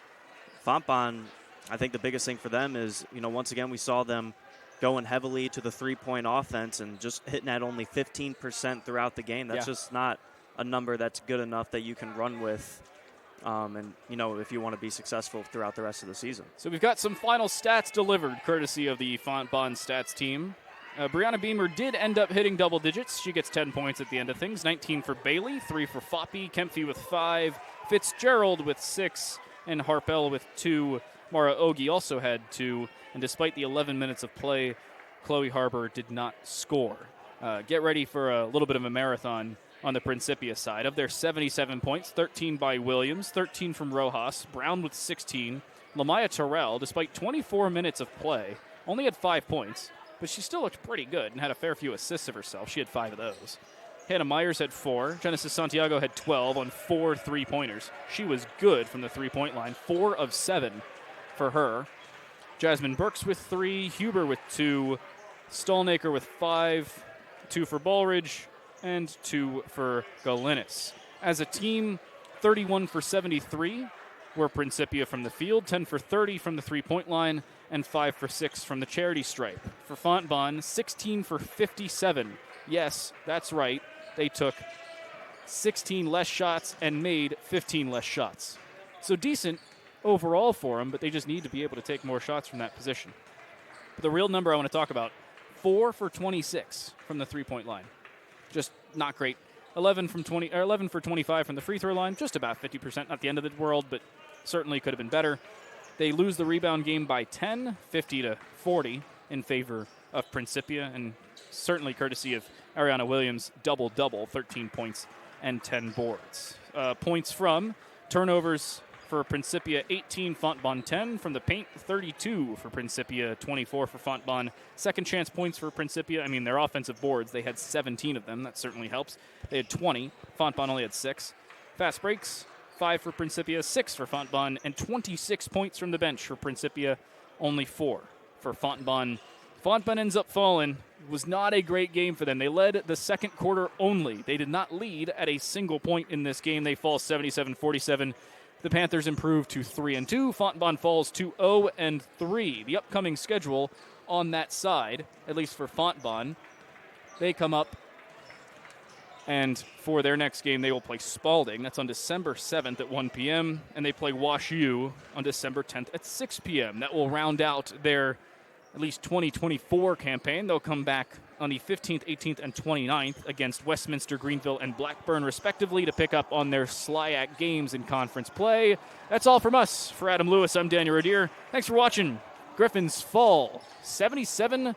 Speaker 2: Fontbonne, I think the biggest thing for them is, once again we saw them going heavily to the three-point offense and just hitting at only 15% throughout the game. That's just not a number that's good enough that you can run with, if you want to be successful throughout the rest of the season.
Speaker 7: So we've got some final stats delivered, courtesy of the Fontbonne stats team. Brianna Beamer did end up hitting double digits. She gets 10 points at the end of things. 19 for Bailey, 3 for Foppe, Kempfy with 5, Fitzgerald with 6, and Harpel with 2. Mara Ogi also had 2. And despite the 11 minutes of play, Chloe Harbour did not score. Get ready for a little bit of a marathon on the Principia side. Of their 77 points, 13 by Williams, 13 from Rojas, Brown with 16. Lamaya Terrell, despite 24 minutes of play, only had 5 points, but she still looked pretty good and had a fair few assists of herself. She had 5 of those. Hannah Myers had 4. Genesis Santiago had 12 on 4 three-pointers. She was good from the three-point line, 4 of 7 for her. Jasmine Burks with 3, Huber with 2, Stolnaker with 5, 2 for Ballridge, and 2 for Galinis. As a team, 31 for 73 were Principia from the field, 10 for 30 from the three-point line, and 5 for 6 from the charity stripe. For Fontbonne, 16 for 57. Yes, that's right. They took 16 less shots and made 15 less shots. So decent overall for them, but they just need to be able to take more shots from that position. But the real number I want to talk about, 4 for 26 from the three-point line. Just not great. 11 for 25 from the free throw line, just about 50%, not the end of the world, but certainly could have been better. They lose the rebound game by 10, 50-40 in favor of Principia, and certainly courtesy of Ariana Williams, double-double, 13 points and 10 boards. Points from turnovers for Principia, 18, Fontbonne 10. From the paint, 32 for Principia, 24 for Fontbonne. Second chance points for Principia. I mean, their offensive boards, they had 17 of them. That certainly helps. They had 20. Fontbonne only had 6. Fast breaks, 5 for Principia, 6 for Fontbonne, and 26 points from the bench for Principia, only 4 for Fontbonne. Fontbonne ends up falling. It was not a great game for them. They led the second quarter only. They did not lead at a single point in this game. They fall 77-47. The Panthers improve to 3-2. Fontbonne falls to 0-3. The upcoming schedule on that side, at least for Fontbonne, they come up, and for their next game, they will play Spalding. That's on December 7th at 1 p.m., and they play Wash U on December 10th at 6 p.m. That will round out their at least 2024 campaign. They'll come back on the 15th, 18th, and 29th against Westminster, Greenville, and Blackburn, respectively, to pick up on their SLIAC games in conference play. That's all from us. For Adam Lewis, I'm Daniel Rodier. Thanks for watching. Griffins fall 77-54.